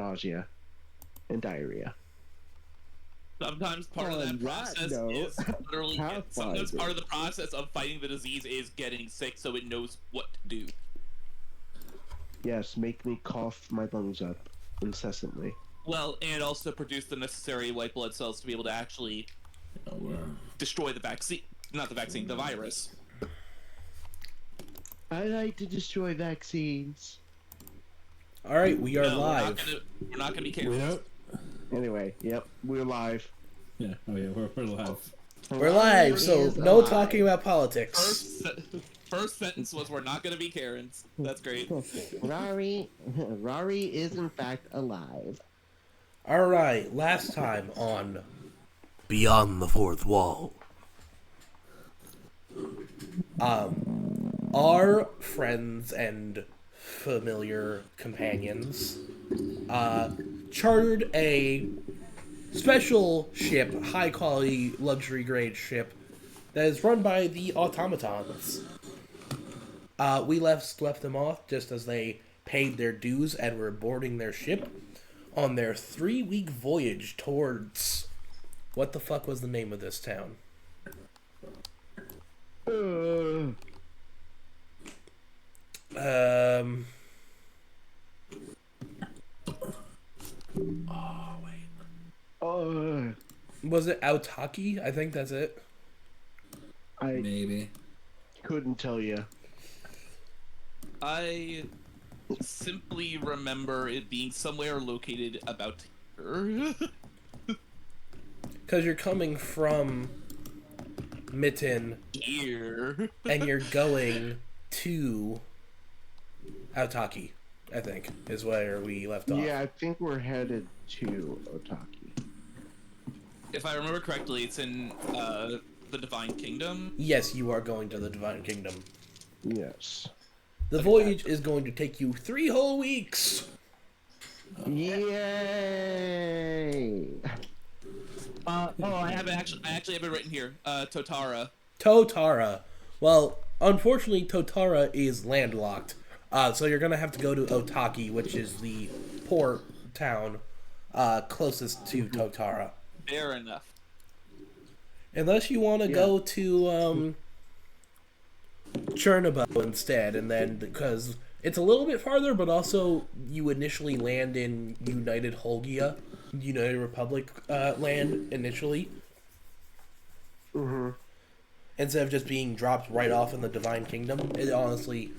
nausea and diarrhea. Sometimes part of that process is literally. Sometimes part of the process of fighting the disease is getting sick, so it knows what to do. Yes, make me cough my lungs up incessantly. Well, and also produce the necessary white blood cells to be able to actually destroy the vaccine. Not the vaccine, the virus. I like to destroy vaccines. All right, we are live. We're not gonna be careful. Anyway, yep, we're live. Yeah, oh yeah, we're live. We're live, so no talking about politics. First sentence was, "We're not gonna be Karens." That's great. Rari is in fact alive. All right, last time on Beyond the Fourth Wall. Our friends and familiar companions chartered a special ship, high-quality, luxury-grade ship that is run by the automatons. We left them off just as they paid their dues and were boarding their ship on their 3-week voyage towards... What the fuck was the name of this town? Oh, wait. Was it Aotaki? I think that's it. Maybe. Couldn't tell you. I simply remember it being somewhere located about here. Because you're coming from Mitten Here. and you're going to Aotaki, I think, is where we left off. Yeah, I think we're headed to Otaki. If I remember correctly, it's in the Divine Kingdom. Yes, you are going to the Divine Kingdom. Yes. The voyage is going to take you 3 whole weeks. Yay! I actually have it written here. Totara. Totara. Well, unfortunately, Totara is landlocked. So you're going to have to go to Otaki, which is the port town closest to Totara. Fair enough. Unless you want to go to Chernobyl instead, and then, because it's a little bit farther, but also you initially land in United Republic land initially. Mm-hmm. Instead of just being dropped right off in the Divine Kingdom. Honestly,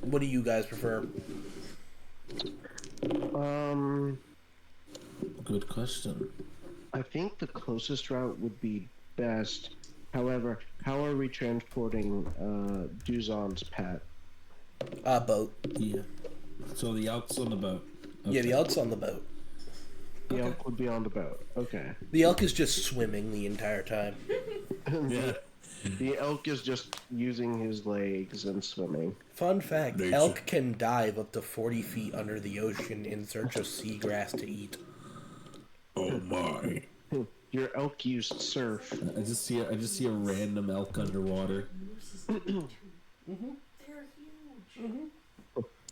what do you guys prefer? Good question. I think the closest route would be best. However, how are we transporting Duzon's pet? Boat. Yeah. So the elk's on the boat. Okay. Yeah, the elk's on the boat. The elk would be on the boat. Okay. The elk is just swimming the entire time. Yeah. The elk is just using his legs and swimming. Fun fact, elk can dive up to 40 feet under the ocean in search of seagrass to eat. Oh my. Your elk used surf. I just see a random elk underwater.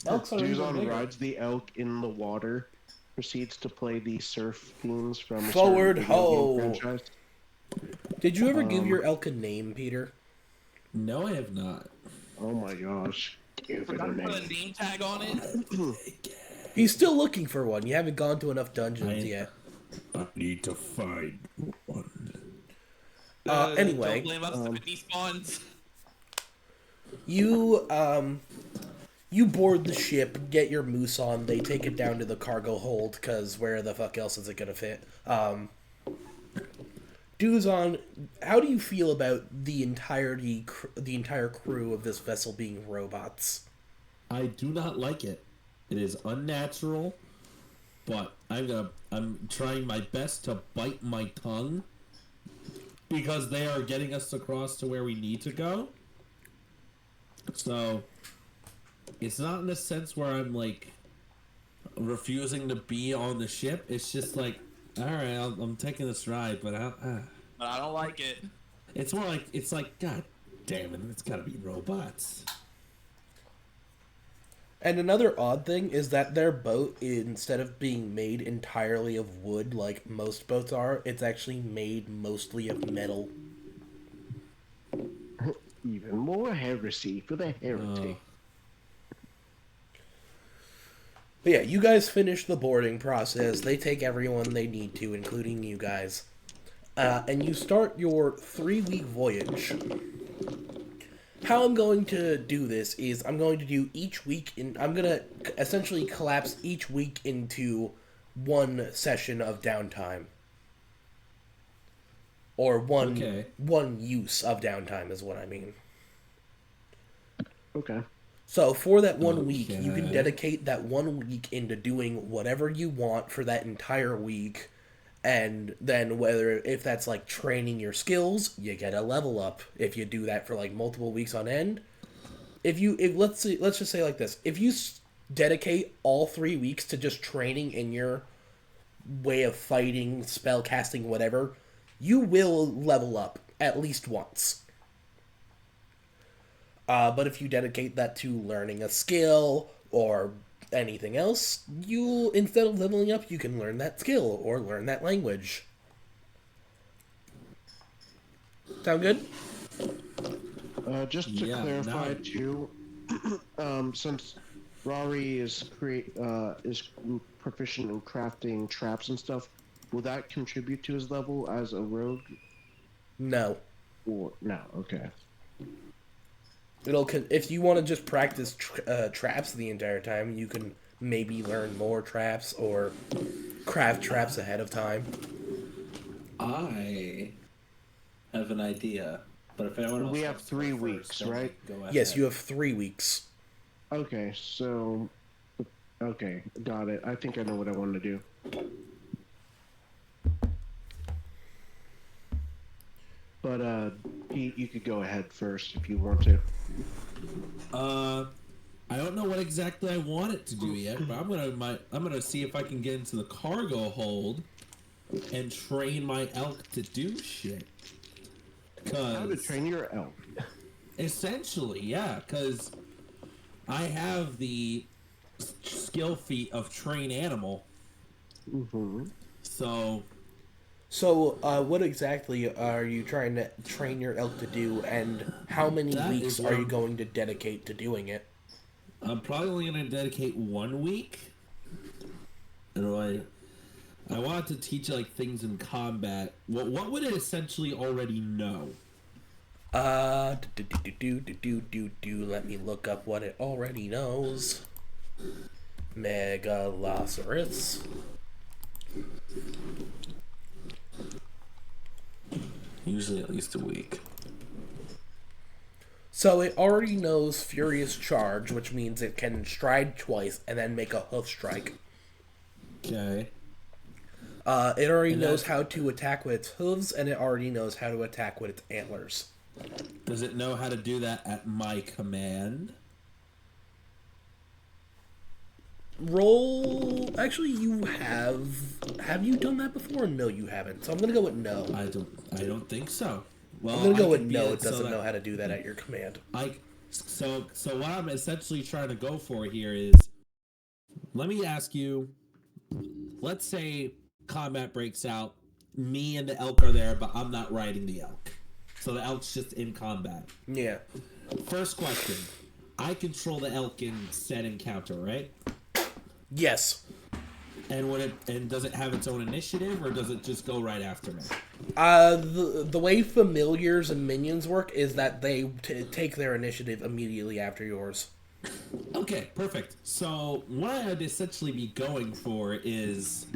Elks are even Duzon bigger. rides the elk in the water, proceeds to play the surf themes from a Forward certain video ho! game franchise. Did you ever give your elk a name, Peter? No, I have not. Oh my gosh. Give it a Put a name. name tag on it. He's still looking for one. You haven't gone to enough dungeons yet. I need to find one. Anyway. Don't blame us if it despawns. You board the ship, get your moose on, they take it down to the cargo hold, because where the fuck else is it gonna fit? Duzon, how do you feel about the entire crew of this vessel being robots? I do not like it. It is unnatural, but I'm trying my best to bite my tongue because they are getting us across to where we need to go. So it's not in a sense where I'm like refusing to be on the ship. It's just like, all right, I'm taking this ride, but I don't like it. it's more like God damn it, it's gotta be robots. And another odd thing is that their boat, instead of being made entirely of wood like most boats are, it's actually made mostly of metal. Even more heresy for the heretic. But yeah, you guys finish the boarding process. They take everyone they need to, including you guys. And you start your 3-week voyage. How I'm going to do this is I'm going to do each week I'm going to essentially collapse each week into one session of downtime. Or one use of downtime is what I mean. Okay. So for that 1 week, you can dedicate that 1 week into doing whatever you want for that entire week. And then if that's like training your skills, you get a level up if you do that for like multiple weeks on end. Let's just say like this, if you dedicate all 3 weeks to just training in your way of fighting, spell casting, whatever, you will level up at least once. But if you dedicate that to learning a skill or anything else, instead of leveling up, you can learn that skill or learn that language. Sound good? Just to clarify too, since Rari is proficient in crafting traps and stuff, will that contribute to his level as a rogue? No. Or no? Okay. If you want to just practice traps the entire time, you can maybe learn more traps or craft traps ahead of time. I have an idea, but if anyone else we have 3 weeks, right? Go ahead. Yes, you have 3 weeks. Okay, got it. I think I know what I want to do. But Pete, you could go ahead first if you want to. I don't know what exactly I want it to do yet, but I'm gonna see if I can get into the cargo hold and train my elk to do shit. How to train your elk? Essentially, yeah, because I have the skill feat of train animal. Mm-hmm. So, what exactly are you trying to train your elk to do, and how many weeks are you going to dedicate to doing it? I'm probably only going to dedicate 1 week. And I wanted to teach like things in combat. What would it essentially already know? Let me look up what it already knows. Megalosaurus. Usually at least a week. So it already knows Furious Charge, which means it can stride twice and then make a hoof strike. Okay. It already knows how to attack with its hooves, and it already knows how to attack with its antlers. Does it know how to do that at my command? Roll. Actually, you have. Have you done that before? No, you haven't. So I'm gonna go with no. I don't think so. Well, I'm gonna go with no. It doesn't know how to do that at your command. So what I'm essentially trying to go for here is, let me ask you. Let's say combat breaks out. Me and the elk are there, but I'm not riding the elk. So the elk's just in combat. Yeah. First question. I control the elk in said encounter, right? Yes. And does it have its own initiative, or does it just go right after me? The way familiars and minions work is that they take their initiative immediately after yours. Okay, perfect. So what I'd essentially be going for is,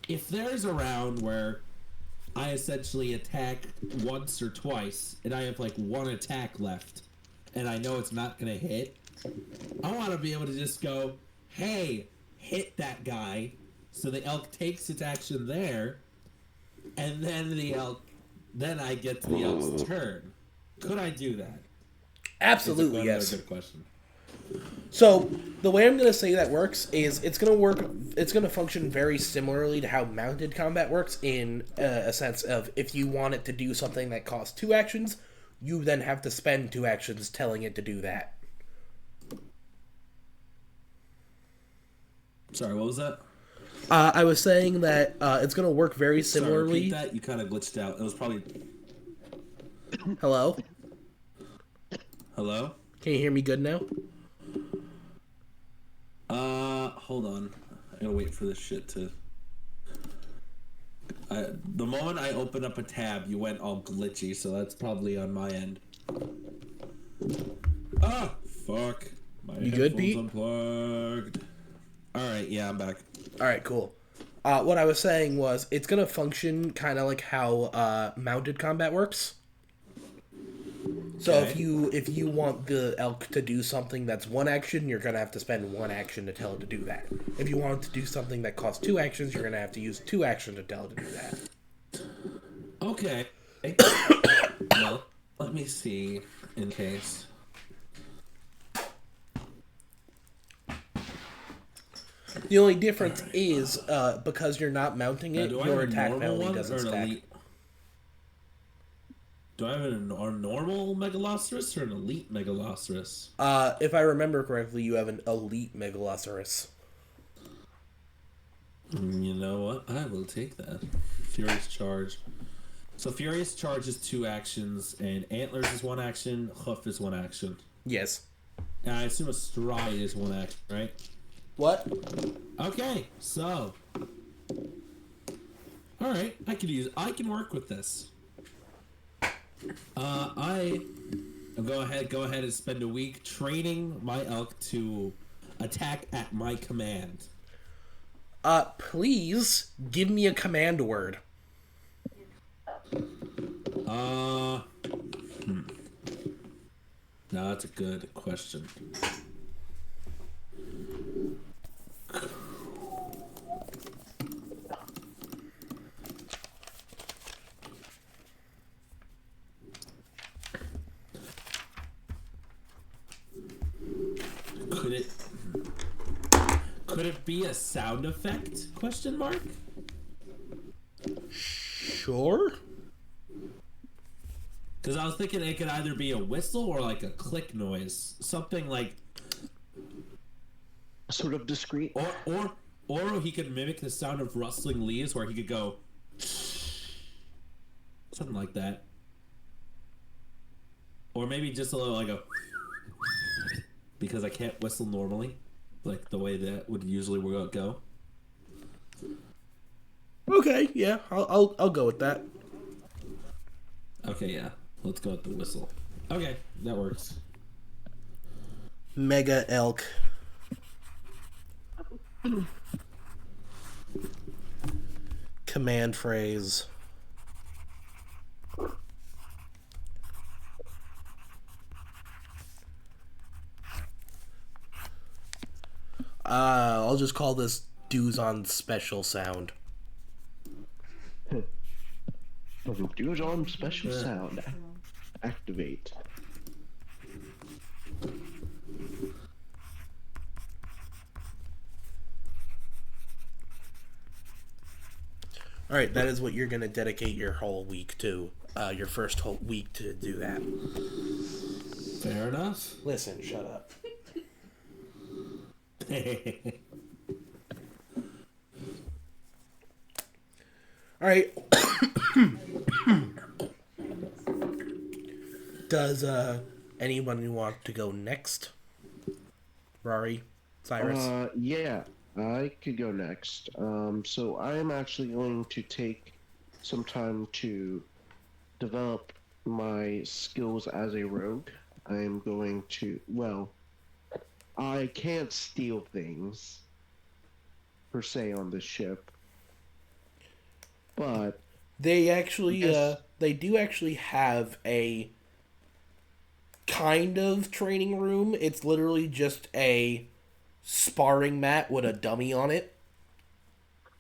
if there's a round where I essentially attack once or twice, and I have like one attack left, and I know it's not going to hit, I want to be able to just go, hey, hit that guy, so the elk takes its action there, and then I get to the elk's turn. Could I do that? Absolutely, yes. Good question. So the way I'm going to say that works is it's going to function very similarly to how mounted combat works, in a sense of, if you want it to do something that costs 2 actions, you then have to spend 2 actions telling it to do that. Sorry, what was that? I was saying that it's going to work very Sorry, similarly. repeat that. You kind of glitched out. It was probably. Hello? Hello? Can you hear me good now? Hold on. I gotta wait for this shit to. The moment I opened up a tab, you went all glitchy, so that's probably on my end. Ah, fuck. My You good, headphones Pete? unplugged. Alright, yeah, I'm back. Alright, cool. What I was saying was, it's going to function kind of like how mounted combat works. So Okay. if you want the elk to do something that's one action, you're going to have to spend one action to tell it to do that. If you want it to do something that costs 2 actions, you're going to have to use 2 actions to tell it to do that. Okay. Well, let me see, in case. The only difference is, because you're not mounting Now, it, do I your have a attack normal penalty one doesn't or an stack. elite? Do I have a normal Megaloceros or an elite Megaloceros? If I remember correctly, you have an elite Megaloceros. You know what? I will take that. Furious Charge. So Furious Charge is 2 actions, and Antlers is 1 action, Hoof is 1 action. Yes. And I assume a Stride is 1 action, right? What? Okay, so. Alright, I can work with this. I go ahead and spend a week training my elk to attack at my command. Please give me a command word. Now that's a good question. Could it be a sound effect? Question mark? Sure. Because I was thinking it could either be a whistle or like a click noise, something like, Sort of discreet. or he could mimic the sound of rustling leaves, where he could go, something like that, or maybe just a little like a, because I can't whistle normally, like the way that would usually go. Okay, yeah, I'll go with that. Okay, yeah. Let's go with the whistle. Okay, that works. Mega elk. Command phrase. I'll just call this Duzon special sound. Duzon special sound. Activate. Alright, that is what you're going to dedicate your whole week to. Your first whole week to do that. Fair enough. Listen, shut up. Alright. Does anyone want to go next? Rari? Cyrus? Yeah, I could go next. So I am actually going to take some time to develop my skills as a rogue. I am going to, well, I can't steal things per se on this ship, but They actually, Yes. they do actually have a kind of training room. It's literally just a sparring mat with a dummy on it.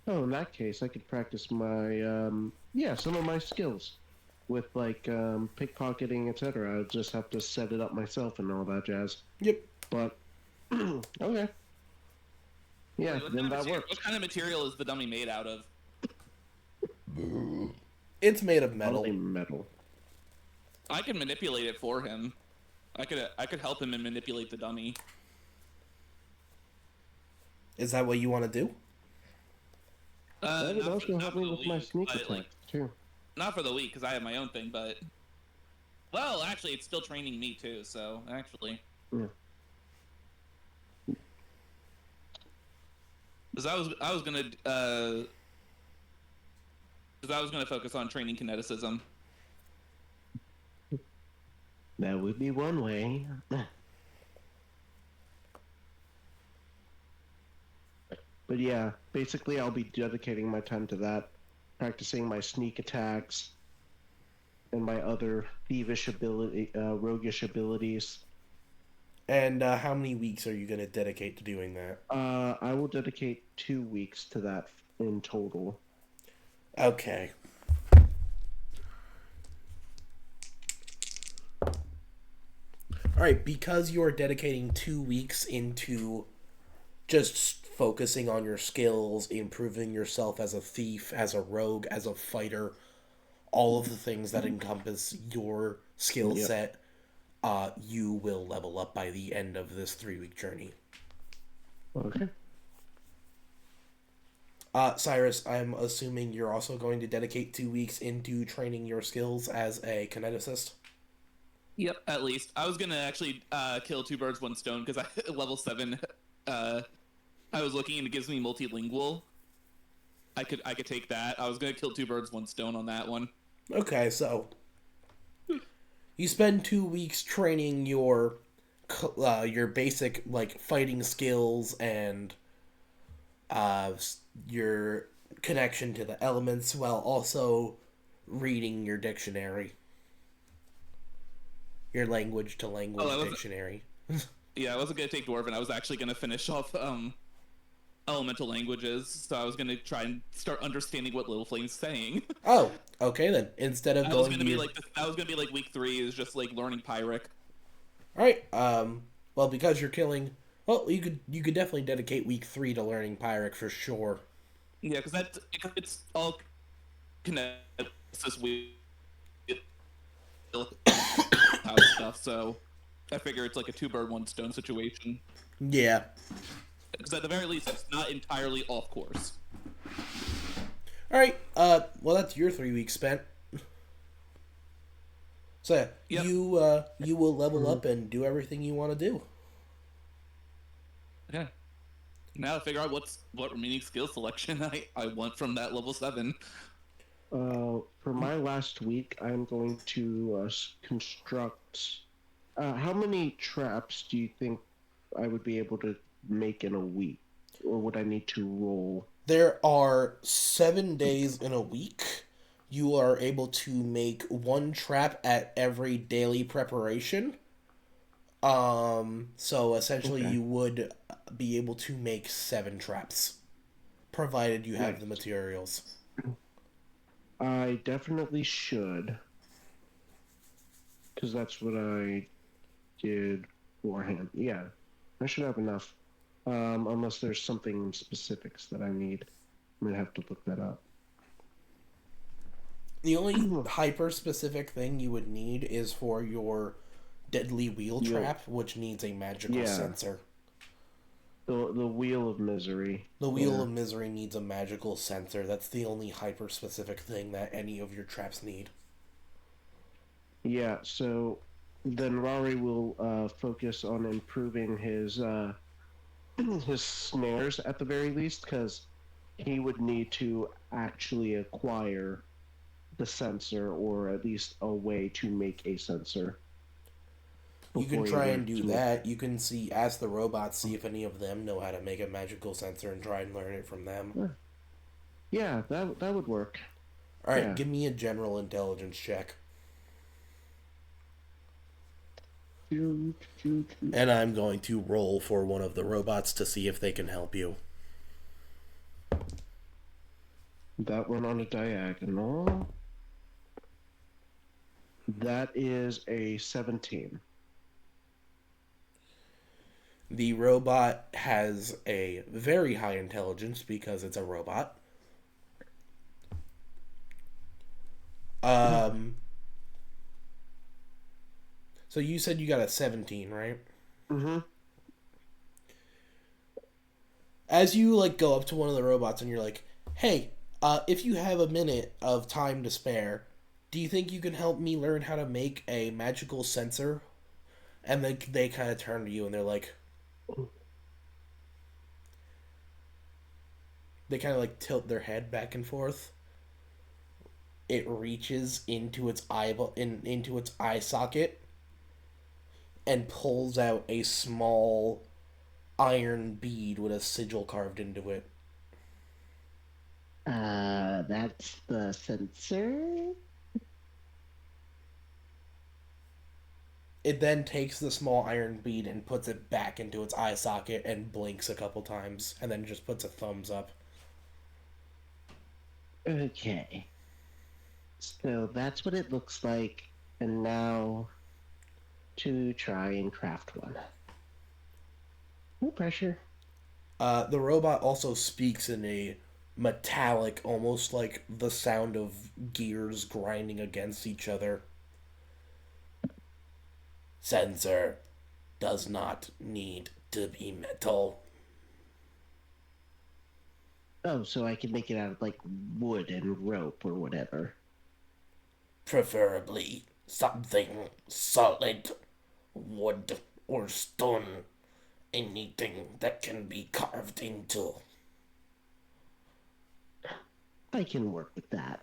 oh, in that case, I could practice my some of my skills with like pickpocketing, etc. I'll just have to set it up myself and all that jazz. Yep. But okay, yeah, Wait, then that what works. kind of material is the dummy made out of? It's made of metal. Probably metal. I can manipulate it for him. I could help him and manipulate the dummy. Is that what you want to do? That would also help me with my sneak attack, too. Not for the week, because I have my own thing, but... Well, actually, it's still training me, too, so, actually... Yeah. Because I was gonna focus on training kineticism. That would be one way. But yeah, basically I'll be dedicating my time to that, practicing my sneak attacks and my other thievish ability, roguish abilities. And how many weeks are you going to dedicate to doing that? I will dedicate 2 weeks to that in total. Okay. Alright, because you're dedicating 2 weeks into just focusing on your skills, improving yourself as a thief, as a rogue, as a fighter, all of the things that encompass your skill set, you will level up by the end of this 3-week journey. Okay. Cyrus, I'm assuming you're also going to dedicate 2 weeks into training your skills as a kineticist? Yep, at least. I was gonna actually kill 2 birds, 1 stone, because I level 7, I was looking and it gives me multilingual. I could take that. I was gonna kill 2 birds, 1 stone on that one. Okay, so you spend 2 weeks training your basic like fighting skills and your connection to the elements, while also reading your dictionary, your language to language dictionary. Yeah, I wasn't gonna take dwarven. I was actually gonna finish off elemental languages, so I was gonna try and start understanding what Little Flame's saying. Oh, okay then. Instead of that going was gonna be like week 3 is just like learning Pyric. All right. Well, because you're killing, well, you could definitely dedicate week 3 to learning Pyric for sure. Yeah, because it's all kinesis week stuff. So I figure it's like a 2 bird 1 stone situation. Yeah. Because at the very least, it's not entirely off course. All right. Well, that's your 3 weeks spent. So yep. you will level up and do everything you want to do. Yeah. Now to figure out what remaining skill selection I want from that level 7. For my last week, I'm going to construct. How many traps do you think I would be able to make in a week, or would I need to roll? There are 7 days in a week. You are able to make 1 trap at every daily preparation. So essentially you would be able to make 7 traps, provided you have the materials. I definitely should, because that's what I did beforehand. Yeah, I should have enough. Unless there's something specifics that I need. I'm gonna have to look that up. The only hyper-specific thing you would need is for your deadly wheel trap, which needs a magical sensor. The Wheel of Misery. The Wheel of Misery needs a magical sensor. That's the only hyper-specific thing that any of your traps need. Yeah, so then Rari will focus on improving his snares at the very least, because he would need to actually acquire the sensor, or at least a way to make a sensor. You can try and do that. You can ask the robots, see if any of them know how to make a magical sensor and try and learn it from them. Yeah, that would work. Alright, give me a general intelligence check. And I'm going to roll for one of the robots to see if they can help you. That one on a diagonal. That is a 17. The robot has a very high intelligence because it's a robot. So you said you got a 17, right? Mm-hmm. As you like go up to one of the robots and you're like, "Hey, if you have a minute of time to spare, do you think you can help me learn how to make a magical sensor?" And then they kind of turn to you and they're like, they kind of like tilt their head back and forth. It reaches into its into its eye socket and pulls out a small iron bead with a sigil carved into it. That's the sensor. It then takes the small iron bead and puts it back into its eye socket and blinks a couple times and then just puts a thumbs up. Okay. So that's what it looks like, and now to try and craft one. No pressure. The robot also speaks in a metallic, almost like the sound of gears grinding against each other. Sensor does not need to be metal. Oh, so I can make it out of like wood and rope or whatever. Preferably something solid, wood or stone. Anything that can be carved into. I can work with that.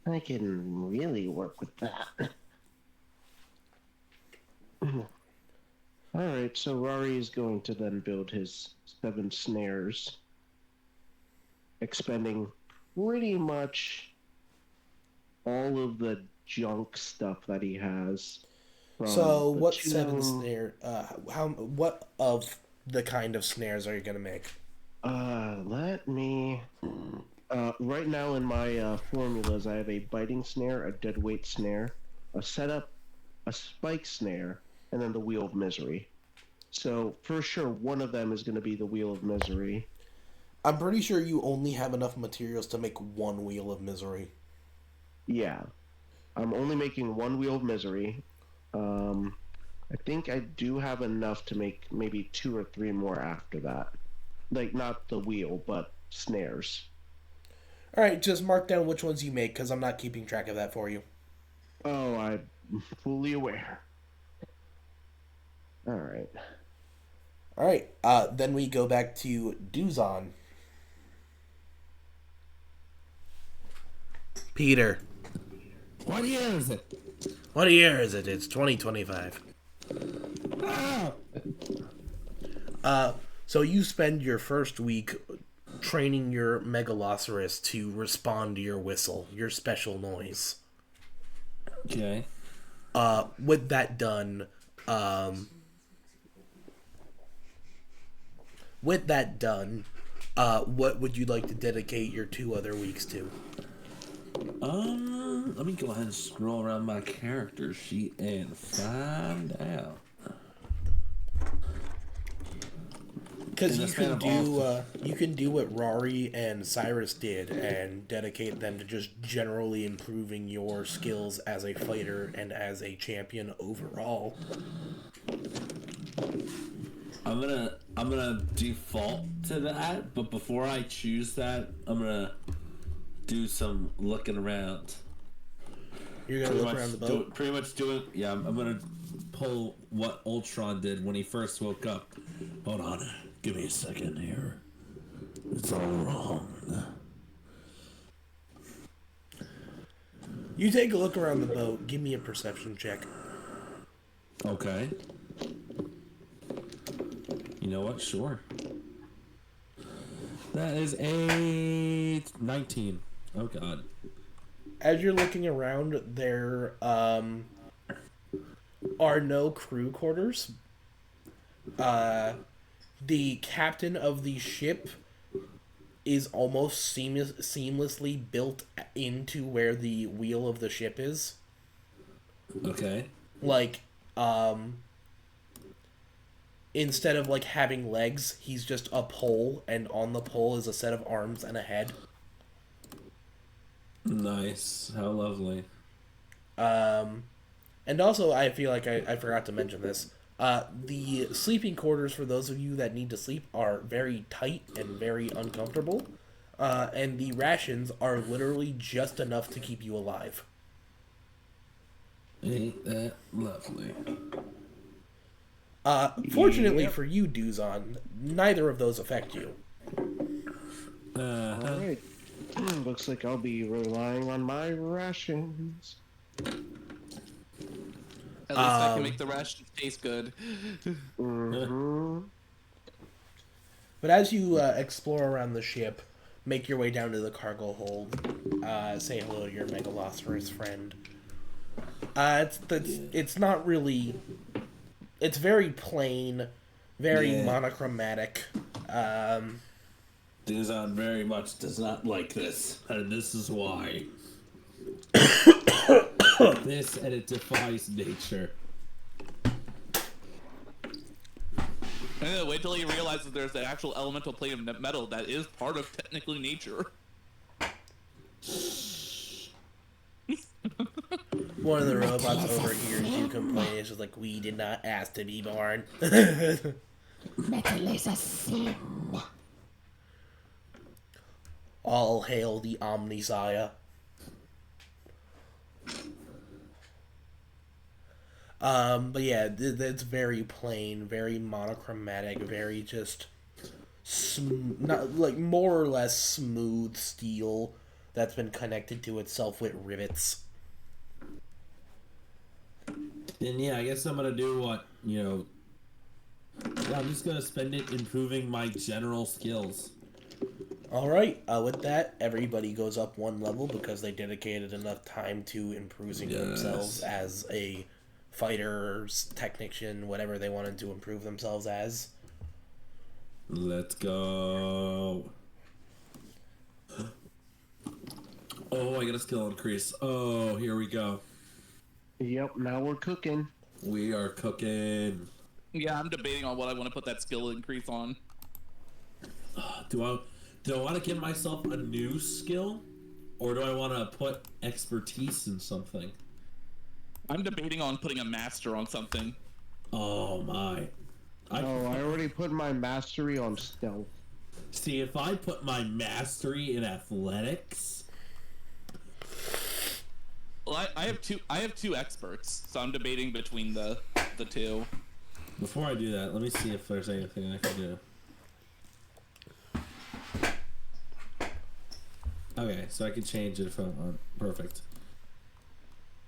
I can really work with that. Alright, so Rari is going to then build his 7 snares, expending pretty much all of the junk stuff that he has. So, the what two- 7 snare? What of the kind of snares are you gonna make? Let me. Right now in my formulas, I have a biting snare, a deadweight snare, a setup, a spike snare, and then the wheel of misery. So for sure, one of them is going to be the wheel of misery. I'm pretty sure you only have enough materials to make one wheel of misery. Yeah, I'm only making one wheel of misery. I think I do have enough to make maybe 2 or 3 more after that. Like not the wheel, but snares. All right, just mark down which ones you make because I'm not keeping track of that for you. Oh, I'm fully aware. All right. All right. Then we go back to Duzon. Peter, What year is it? what year is it? It's 2025. So you spend your first week training your Megalosaurus to respond to your whistle, your special noise. Okay. With that done, what would you like to dedicate your 2 other weeks to? Let me go ahead and scroll around my character sheet and find out. Because In you the span can of you can do what Rari and Cyrus did and dedicate them to just generally improving your skills as a fighter and as a champion overall. I'm gonna default to that, but before I choose that, I'm gonna do some looking around. You're gonna look around the boat. Pretty much doing. Yeah, I'm gonna pull what Ultron did when he first woke up. Hold on, give me a second here. It's all wrong. You take a look around the boat. Give me a perception check. Okay. You know what? Sure. That is a 19. Oh god. As you're looking around, there are no crew quarters. The captain of the ship is almost seamlessly built into where the wheel of the ship is. Okay. Like, instead of like having legs, he's just a pole, and on the pole is a set of arms and a head. Nice. How lovely. And also, I feel like I forgot to mention this. The sleeping quarters for those of you that need to sleep are very tight and very uncomfortable. And the rations are literally just enough to keep you alive. Ain't that lovely? Fortunately Yep. for you, Duzon, neither of those affect you. Uh-huh. All right. Looks like I'll be relying on my rations. At least I can make the rations taste good. Mm-hmm. But as you explore around the ship, make your way down to the cargo hold, say hello to your Megalosaurus friend. It's not really. It's very plain, very Yeah. monochromatic. Duzon very much does not like this, and this is why. This, and it defies nature. Wait till he realizes there's an actual elemental plane of metal that is part of technically nature. One of the robots overhears you complain. It's just like, we did not ask to be born. Metal is a sin. All hail the Omnisaya. But yeah, it's very plain, very monochromatic, very just not like more or less smooth steel that's been connected to itself with rivets. And yeah, I guess I'm gonna do what, yeah, I'm just gonna spend it improving my general skills. Alright, with that, everybody goes up one level because they dedicated enough time to improving themselves as a fighter, technician, whatever they wanted to improve themselves as. Let's go. Oh, I got a skill increase. Oh, here we go. Yep, now we're cooking. We are cooking. Yeah, I'm debating on what I want to put that skill increase on. Do I want to give myself a new skill, or do I want to put expertise in something? I'm debating on putting a master on something. Oh my! I already put my mastery on stealth. See, if I put my mastery in athletics, Well, I have two experts, so I'm debating between the two. before I do that, let me see if there's anything I can do. Okay, so I can change it if I want. Perfect.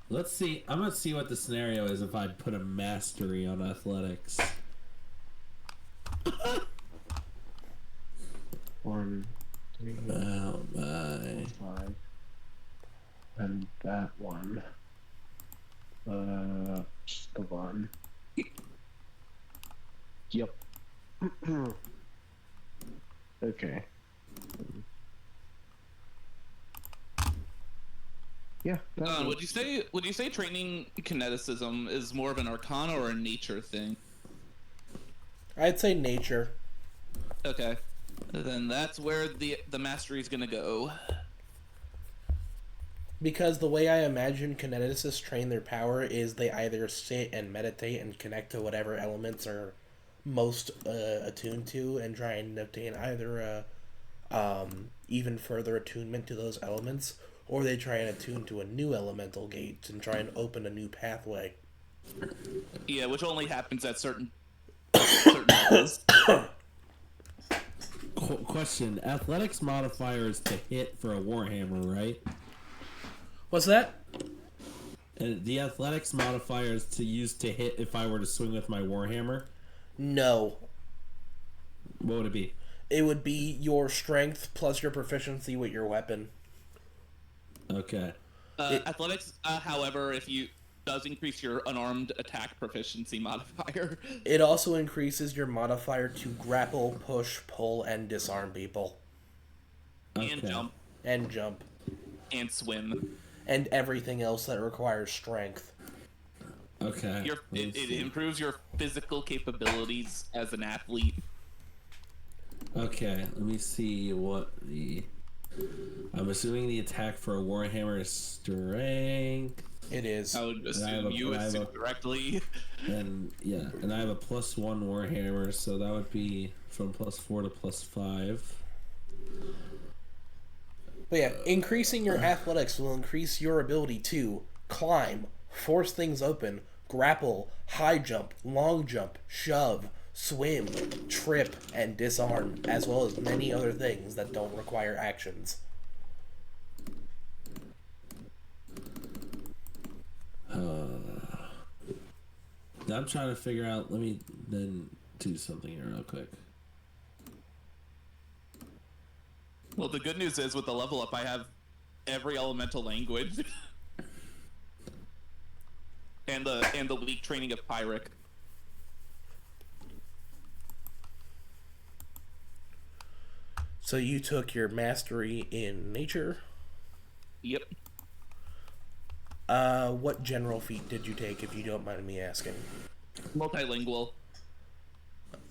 Let's see. I'm gonna see what the scenario is if I put a mastery on athletics. 1, 3, Oh my! 5, and that one. Just the one. Yep. Okay. Yeah. that Would you say training kineticism is more of an arcana or a nature thing? I'd say nature. Okay, then that's where the mastery is gonna go. Because the way I imagine kineticists train their power is they either sit and meditate and connect to whatever elements are most attuned to and try and obtain either even further attunement to those elements, or they try and attune to a new elemental gate and try and open a new pathway. Yeah, which only happens at certain levels. Question: athletics modifier is to hit for a warhammer, right? What's that? And the athletics modifier is to use to hit if I were to swing with my warhammer. No. What would it be? It would be your strength plus your proficiency with your weapon. Okay. Athletics, however, does increase your unarmed attack proficiency modifier. It also increases your modifier to grapple, push, pull, and disarm people. Okay. And jump And jump. and swim. And everything else that requires strength. Okay. It improves your physical capabilities as an athlete. Okay, let me see what the... I'm assuming the attack for a warhammer is strength. It is. I would I have assume a- you and I have assume a- correctly. And yeah, and I have a +1 Warhammer, so that would be from +4 to +5. But yeah, increasing your athletics will increase your ability to climb, force things open, grapple, high jump, long jump, shove, swim, trip, and disarm, as well as many other things that don't require actions. I'm trying to figure out. Let me then do something here real quick. Well, the good news is with the level up, I have every elemental language, and the weak training of Pyric. So you took your mastery in nature. Yep. What general feat did you take, if you don't mind me asking? Multilingual.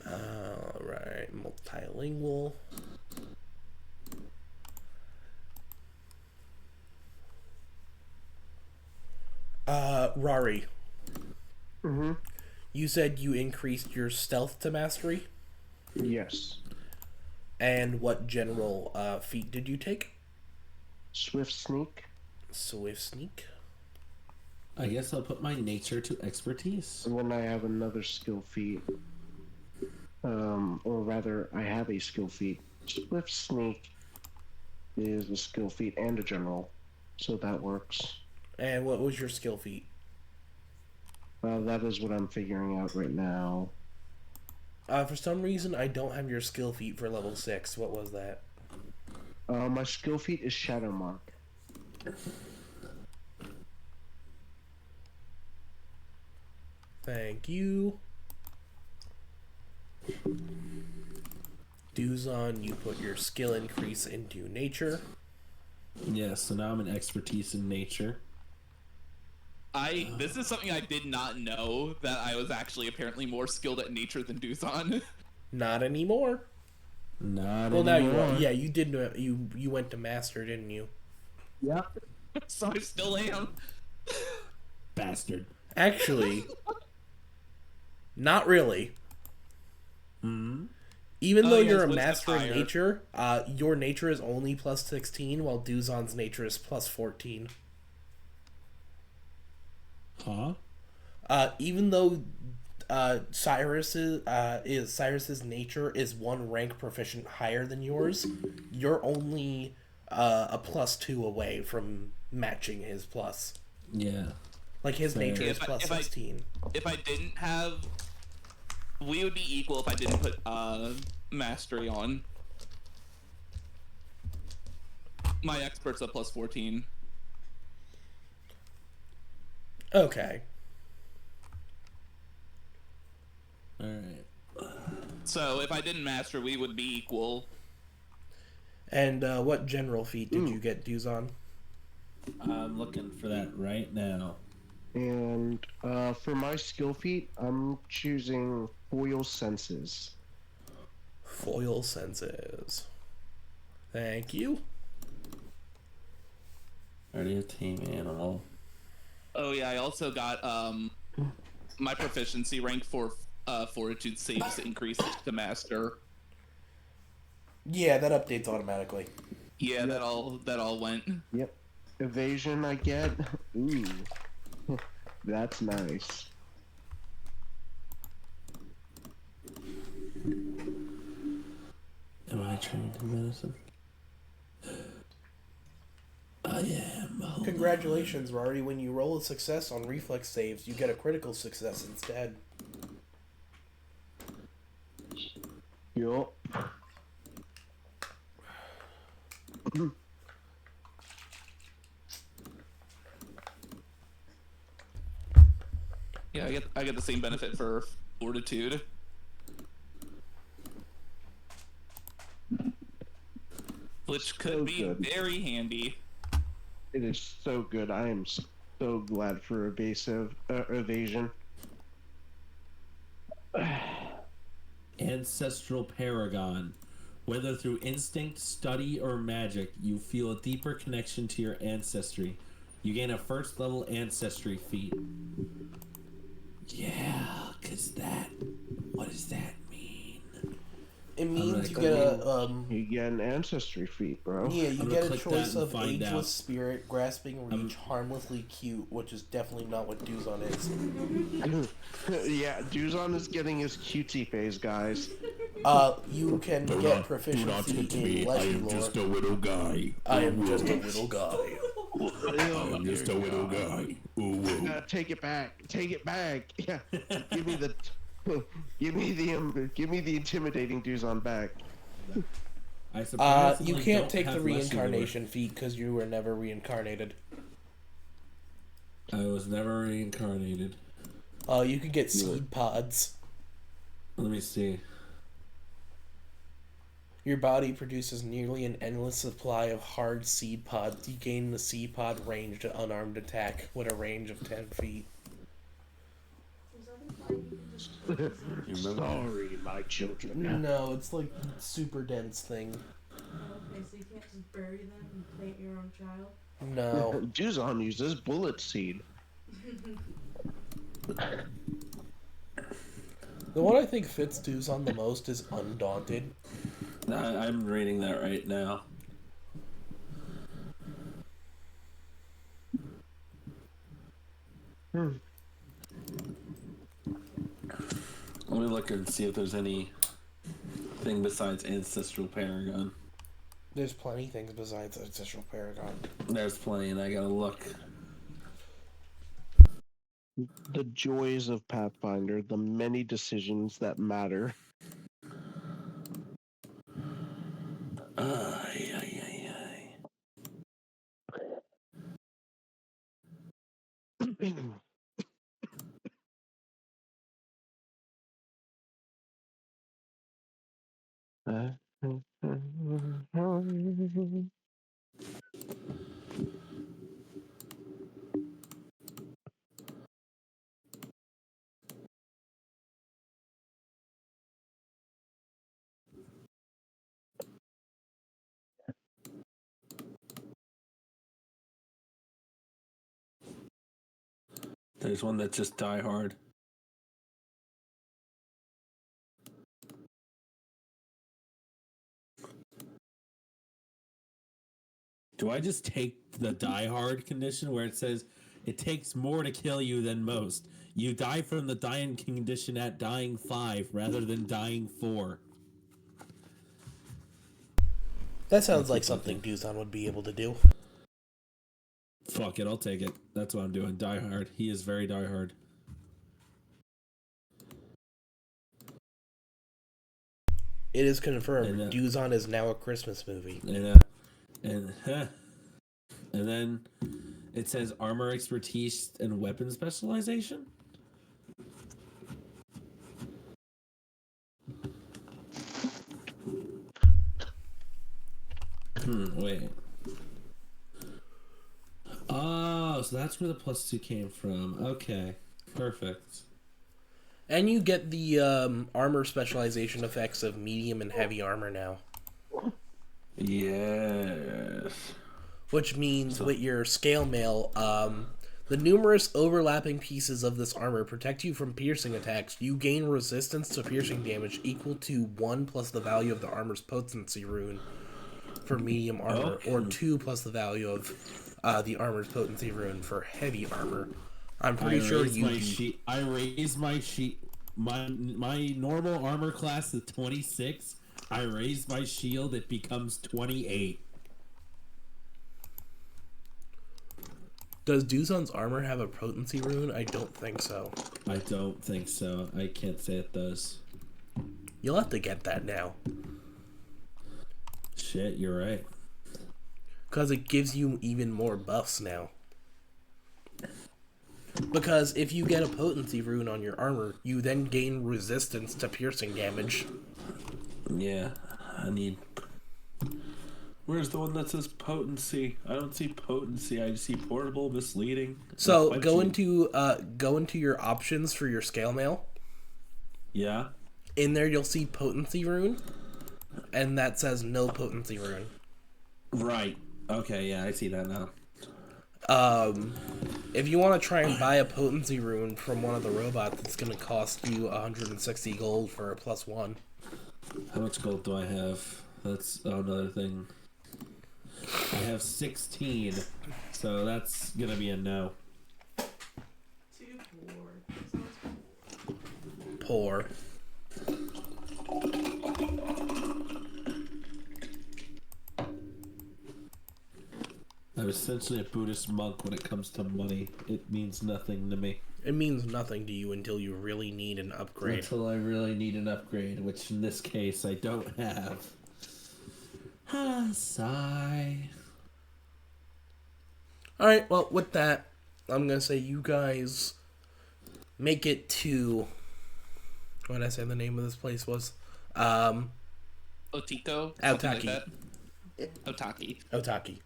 Alright, multilingual. Rari, Mm-hmm. you said you increased your stealth to mastery? Yes. And what general feat did you take? Swift sneak. Swift sneak. I guess I'll put my nature to expertise. And then I have another skill feat. Or rather, I have a skill feat. Swift sneak is a skill feat and a general, so that works. And what was your skill feat? That is what I'm figuring out right now. For some reason, I don't have your skill feat for level 6. What was that? My skill feat is Shadow Mark. Thank you. Duzon, you put your skill increase into nature. Yeah, so now I'm an expertise in nature. This is something I did not know, that I was actually apparently more skilled at nature than Duzon. Not anymore. Not Well, now you anymore. are. Yeah, you did. You went to master, didn't you? Yeah. So I still am. Bastard. Actually, not really. Hmm. Even Oh, though yes, you're a what's the master in fire? nature, your nature is only +16, while Duzon's nature is +14. Huh? Even though Cyrus's nature is one rank proficient higher than yours, you're only a +2 away from matching his plus. Yeah. Like his Fair. nature is If I- if I- +16. If I didn't have, we would be equal if I didn't put mastery on. My expert's a +14. Okay. Alright. So if I didn't master, we would be equal. And what general feat did you get, Duzon? I'm looking for that right now. And for my skill feat, I'm choosing Foil Senses. Foil senses. Thank you. Already a tame animal. Oh yeah, I also got my proficiency rank for fortitude saves increased to master. Yeah, that updates automatically. Yeah, that all went. Yep. Evasion I get. Ooh. That's nice. Am I trained in medicine? I am. Congratulations, Rari. When you roll a success on reflex saves, you get a critical success instead. Yup. Yeah, I get the same benefit for fortitude. Which could So be good. very handy. It is so good. I am so glad for evasion. Ancestral Paragon. Whether through instinct, study, or magic, you feel a deeper connection to your ancestry. You gain a first level ancestry feat. Yeah, cause that. What does that mean? It means you gonna get You get an ancestry feat, bro. yeah, you I'm get gonna a click choice that and of find ageless out. spirit, grasping reach, harmlessly cute, which is definitely not what Duzon is. Yeah, Duzon is getting his cutesy phase, guys. You can get proficiency in Leshy lore. a little guy. I am just a little guy. I'm just a little guy. Take it back. Take it back. Yeah. Give me the give me the intimidating Duzon back. I You surprisingly can't don't take the have Leshy lore. reincarnation feat because you were never reincarnated. I was never reincarnated. You can get seed pods. Let me see. Your body produces nearly an endless supply of hard seed pods. You gain the seed pod range to unarmed attack with a range of 10 feet. Sorry, my children. No, it's like super dense thing. Okay, so you can't just bury them and plant your own child? No. Duzon uses bullet seed. The one I think fits Duzon the most is Undaunted. I'm reading that right now. Let me look and see if there's any thing besides Ancestral Paragon. There's plenty things besides Ancestral Paragon. There's plenty, and I gotta look. The joys of Pathfinder, the many decisions that matter. Ay, ay, ay, ay. There's one that's just Die Hard. Do I just take the Die Hard condition where it says it takes more to kill you than most? You die from the dying condition at dying 5 rather than dying 4. That sounds like something Duzon would be able to do. Fuck it, I'll take it. That's what I'm doing. Die Hard. He is very Die Hard. It is confirmed. And, Duzon is now a Christmas movie. And then it says armor expertise and weapon specialization. Wait. Oh, so that's where the +2 came from. Okay, perfect. And you get the armor specialization effects of medium and heavy armor now. Yes. Which means with your scale mail, the numerous overlapping pieces of this armor protect you from piercing attacks. You gain resistance to piercing damage equal to 1 plus the value of the armor's potency rune for medium armor, or 2 plus the value of the armor's potency rune for heavy armor. I'm pretty sure I raised my sheet. My normal armor class is 26. I raise my shield, it becomes 28. Does Duzon's armor have a potency rune? I don't think so. I don't think so. I can't say it does. You'll have to get that now. Shit, you're right. Because it gives you even more buffs now. Because if you get a potency rune on your armor, you then gain resistance to piercing damage. Yeah, I need... Where's the one that says potency? I don't see potency. I see portable, misleading. So go into your options for your scale mail. Yeah. In there you'll see potency rune, and that says no potency rune. Right. Okay, yeah, I see that now. If you want to try and buy a potency rune from one of the robots, it's going to cost you 160 gold for a +1. How much gold do I have? That's another thing. I have 16, so that's gonna be a no. Too poor. Poor. I'm essentially a Buddhist monk when it comes to money. It means nothing to me. It means nothing to you until you really need an upgrade. Until I really need an upgrade, which in this case I don't have. Sigh. Alright, well, with that, I'm going to say you guys make it to... What did I say the name of this place was? Otiko? Otaki. Something like that. Otaki. Otaki.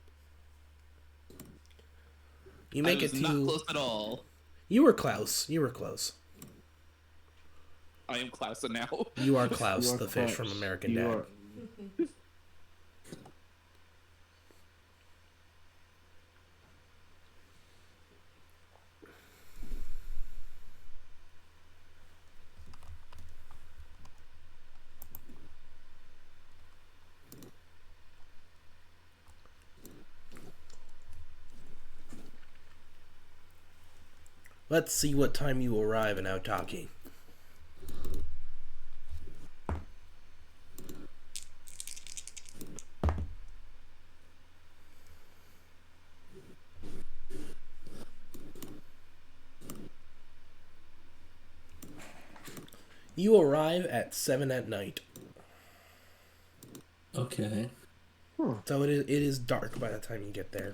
You make I was it to... not close at all. You were Klaus. You were close. I am Klaus now. You are Klaus, You are the fish Klaus. from American You Dad. are- Let's see what time you arrive in Otaki. You arrive at 7 at night. Okay. So it is dark by the time you get there.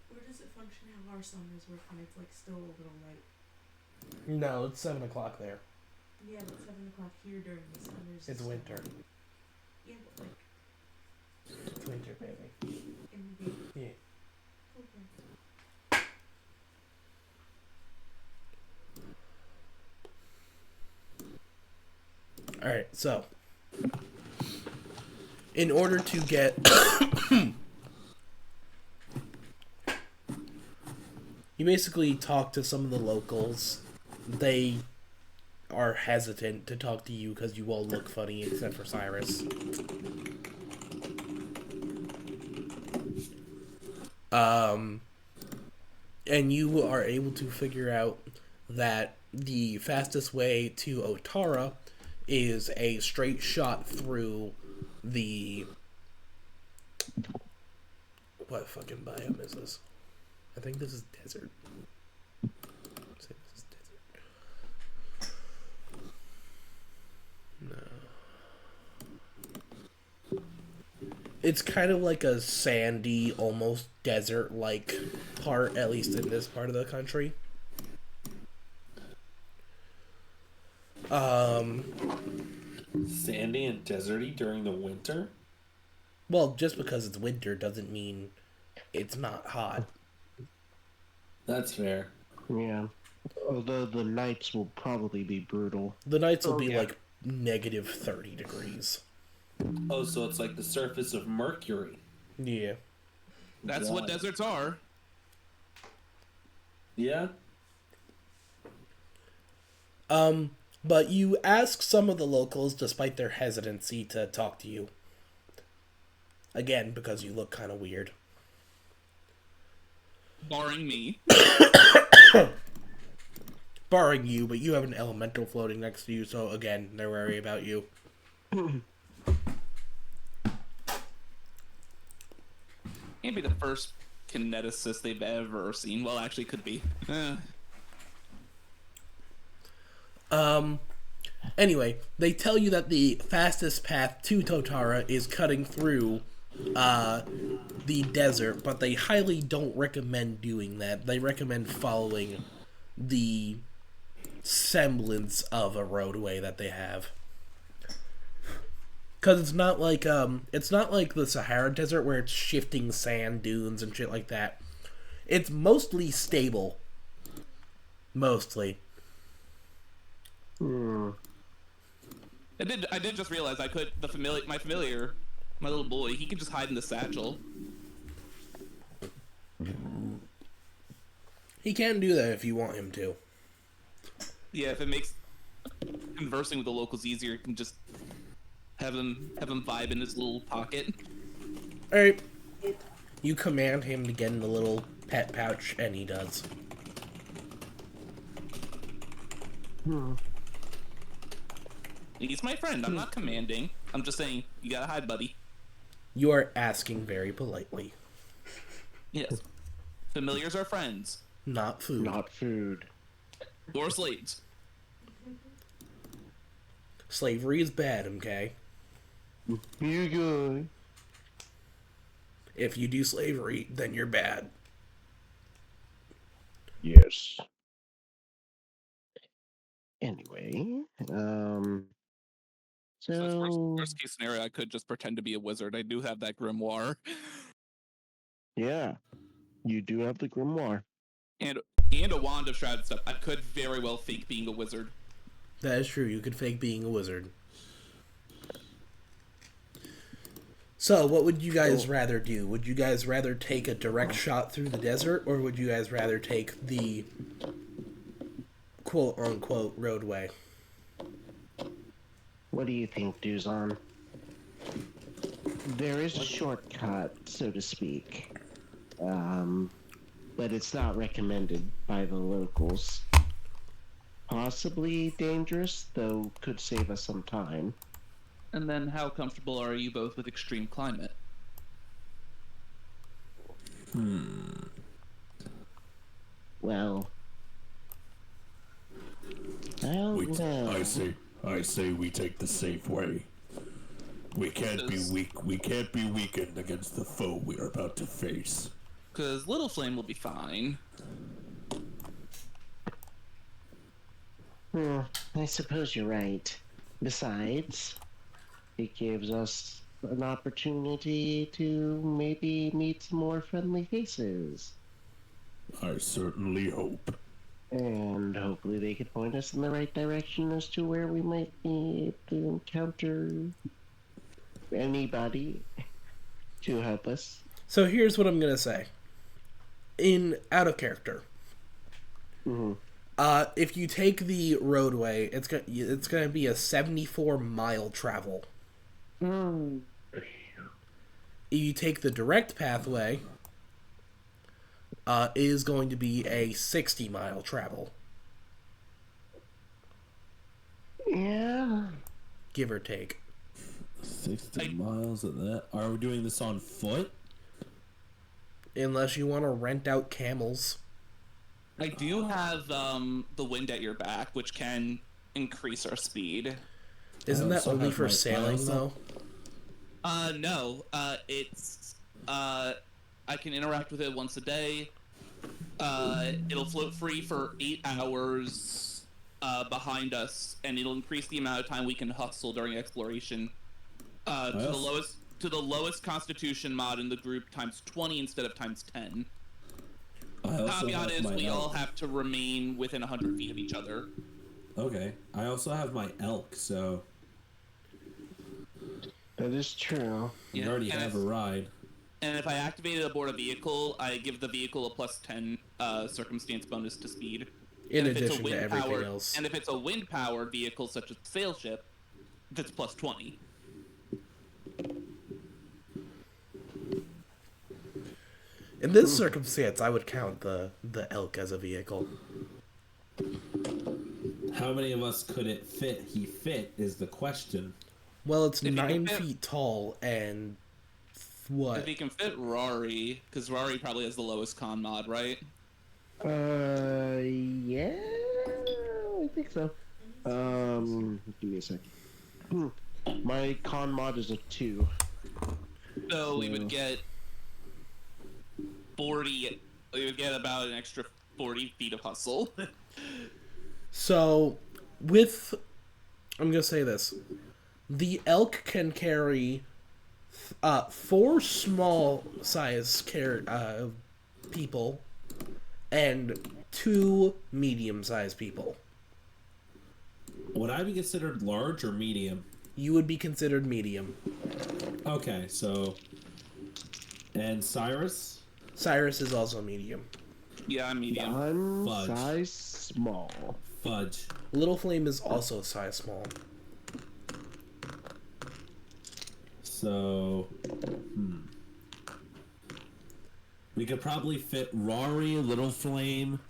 Where does it function how our summers work when it's like still a little light? No, it's 7 o'clock there. Yeah, but 7 o'clock here during the summers. It's is winter. Yeah, but like It's winter, baby. in the day. Yeah. Okay. Alright, so. In order to get... you basically talk to some of the locals. They are hesitant to talk to you because you all look funny, except for Cyrus. And you are able to figure out that the fastest way to Otara is a straight shot through the... What fucking biome is this? I think this is desert. Say this is desert. No. It's kind of like a sandy, almost desert-like part, at least in this part of the country. Sandy and deserty during the winter? Well, just because it's winter doesn't mean it's not hot. That's fair. Yeah. Although the nights will probably be brutal. The nights will Oh, be yeah. like negative 30 degrees. Oh, so it's like the surface of Mercury. Yeah. That's what Why? deserts are. Yeah? But you ask some of the locals, despite their hesitancy to talk to you. Again, because you look kind of weird. Barring me. Barring you, but you have an elemental floating next to you, so again, they're worried about you. Can't be the first kineticist they've ever seen. Well, actually, could be. Anyway, they tell you that the fastest path to Totara is cutting through the desert, but they highly don't recommend doing that. They recommend following the semblance of a roadway that they have. Because it's not like the Sahara Desert where it's shifting sand dunes and shit like that. It's mostly stable. Mostly. Hmm. I did just realize I could my familiar, my little boy, he could just hide in the satchel. He can do that if you want him to. Yeah, if it makes conversing with the locals easier, you can just have him vibe in his little pocket. Alright. You command him to get in the little pet pouch, and he does. He's my friend. I'm not commanding. I'm just saying, you gotta hide, buddy. You are asking very politely. Yes. Familiars are friends. Not food. Not food. Or slaves. Slavery is bad, okay? You good? If you do slavery, then you're bad. Yes. Anyway, So so worst case scenario, I could just pretend to be a wizard. I do have that grimoire. yeah, you do have the grimoire. And a wand of shrouded stuff. I could very well fake being a wizard. That is true. You could fake being a wizard. So, what would you guys rather do? Would you guys rather take a direct shot through the desert, or would you guys rather take the quote-unquote roadway? What do you think, Duzon? There is a shortcut, so to speak, but it's not recommended by the locals. Possibly dangerous, though could save us some time. And then how comfortable are you both with extreme climate? Well, I don't know. I say we take the safe way. We can't be weak. We can't be weakened against the foe we are about to face. Because Little Flame will be fine. I suppose you're right. Besides, it gives us an opportunity to maybe meet some more friendly faces. I certainly hope. And hopefully they could point us in the right direction as to where we might be able to encounter anybody to help us. So here's what I'm gonna say. Out of character. Mm-hmm. If you take the roadway, it's gonna be a 74-mile travel. If you take the direct pathway, it is going to be a 60-mile travel. Yeah. Give or take. 60 miles of that. Are we doing this on foot? Unless you want to rent out camels. I do have the wind at your back, which can increase our speed. Isn't that also only have for my- sailing, though? No. It's I can interact with it once a day. It'll float free for 8 hours behind us, and it'll increase the amount of time we can hustle during exploration. To the lowest Constitution mod in the group times 20 instead of times 10. Caveat is we all have to remain within 100 feet of each other. Okay. I also have my elk, so That is true. we already have a ride. And if I activate it aboard a vehicle, I give the vehicle a plus 10 circumstance bonus to speed. In And if it's a addition to everything wind-powered- else. And if it's a wind-powered vehicle, such as a sail ship, that's plus 20. In this circumstance, I would count the elk as a vehicle. How many of us could it fit? He fit is the question. Well, it's If you can 9 fit- feet tall and what? If he can fit Rari, because Rari probably has the lowest con mod, right? Yeah, I think so. Give me a sec. My con mod is a 2. So we would get 40. We would get about an extra 40 feet of hustle. So, I'm gonna say this. The elk can carry 4 small size people and 2 medium sized people. Would I be considered large or medium? You would be considered medium. Okay, so. And Cyrus? Cyrus is also medium. Yeah, I'm medium. One Fudge. size small. Fudge. Little Flame is also size small. So. We could probably fit Rari, Little Flame,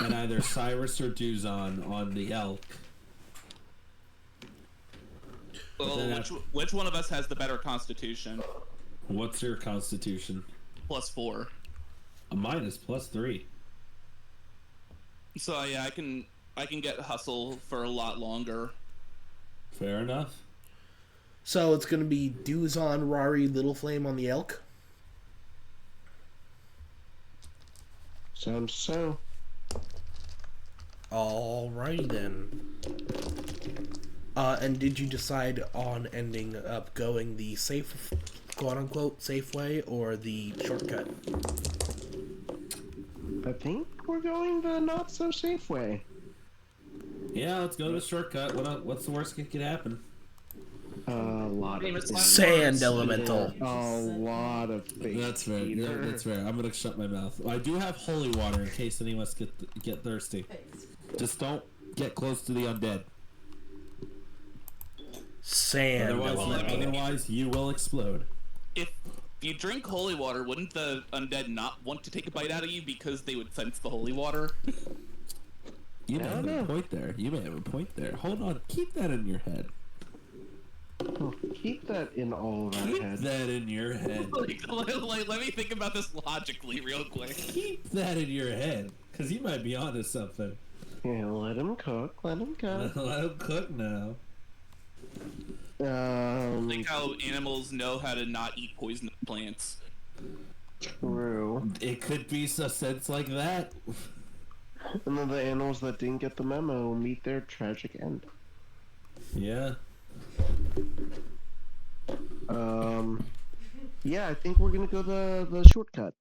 and either Cyrus or Duzon on the elk. Well, then which one of us has the better constitution? What's your constitution? +4. Mine is +3. So yeah, I can get hustle for a lot longer. Fair enough. So it's going to be Duzon, Rari, Little Flame on the elk. Sounds so. Alrighty then. And did you decide on ending up going the safe, quote-unquote, safe way or the shortcut? I think we're going the not so safe way. Yeah, let's go to the shortcut. What's the worst that could happen? A lot of Sand elemental. A lot of things. That's fair. Yeah, that's fair. I'm gonna shut my mouth. I do have holy water in case anyone get thirsty. Just don't get close to the undead. Sand elemental. Otherwise, you will explode. If you drink holy water, wouldn't the undead not want to take a bite out of you because they would sense the holy water? You may have a point there. You may have a point there. Hold on. Keep that in your head. Oh, keep that in all of our Keep heads. that in your head. Let me think about this logically real quick. Keep that in your head. Because you might be onto something. Yeah, let him cook. Let him cook. Let him cook now. Like how animals know how to not eat poisonous plants. True. It could be a sense like that. And then the animals that didn't get the memo meet their tragic end. Yeah. Yeah, I think we're gonna go the shortcut.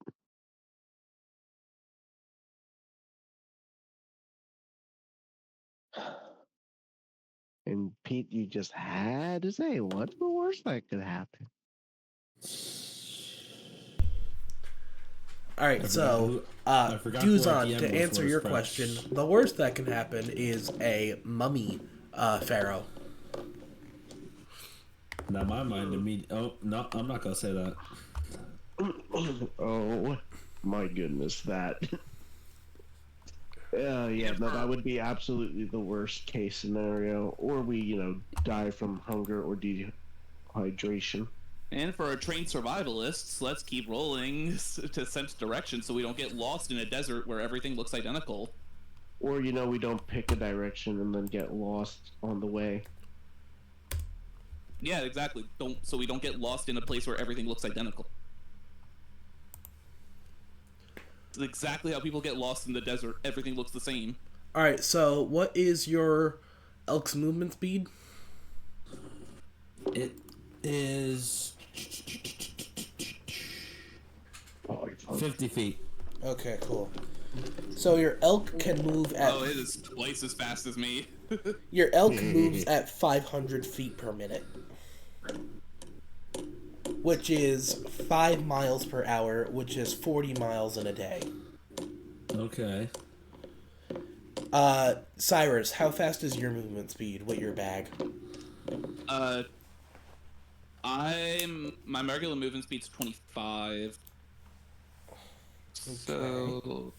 And Pete, you just had to say, what's the worst that could happen? Alright, so, forgot who our Duzon, DM to was answer your first. question, the worst that can happen is a mummy pharaoh. Now my mind immediately. Oh no, I'm not gonna say that. Oh my goodness, that. Yeah, no, that would be absolutely the worst case scenario. Or we, die from hunger or dehydration. And for our trained survivalists, let's keep rolling to sense direction so we don't get lost in a desert where everything looks identical. Or, we don't pick a direction and then get lost on the way. Yeah, exactly. So we don't get lost in a place where everything looks identical. It's exactly how people get lost in the desert. Everything looks the same. Alright, so what is your elk's movement speed? It is 50 feet. Okay, cool. So your elk can move at... Oh, it is twice as fast as me. Your elk moves at 500 feet per minute. Which is 5 miles per hour, which is 40 miles in a day. Okay. Cyrus, how fast is your movement speed with your bag? My regular movement speed's 25. So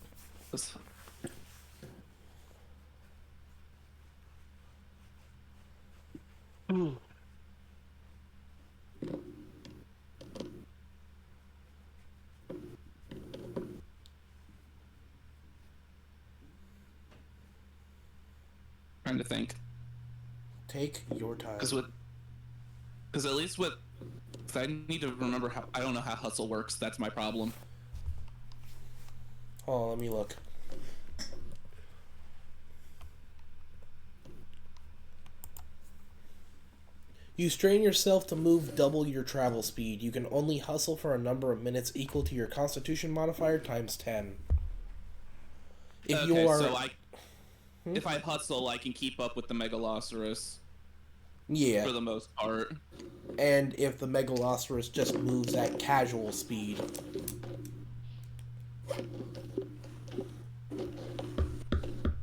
trying to think. Take your time. Because at least with... Cause I need to remember how... I don't know how hustle works. That's my problem. Hold on, let me look. You strain yourself to move double your travel speed. You can only hustle for a number of minutes equal to your Constitution modifier times 10. If Okay, you are... so if I hustle, I can keep up with the Megalosaurus Yeah. for the most part. And if the Megalosaurus just moves at casual speed.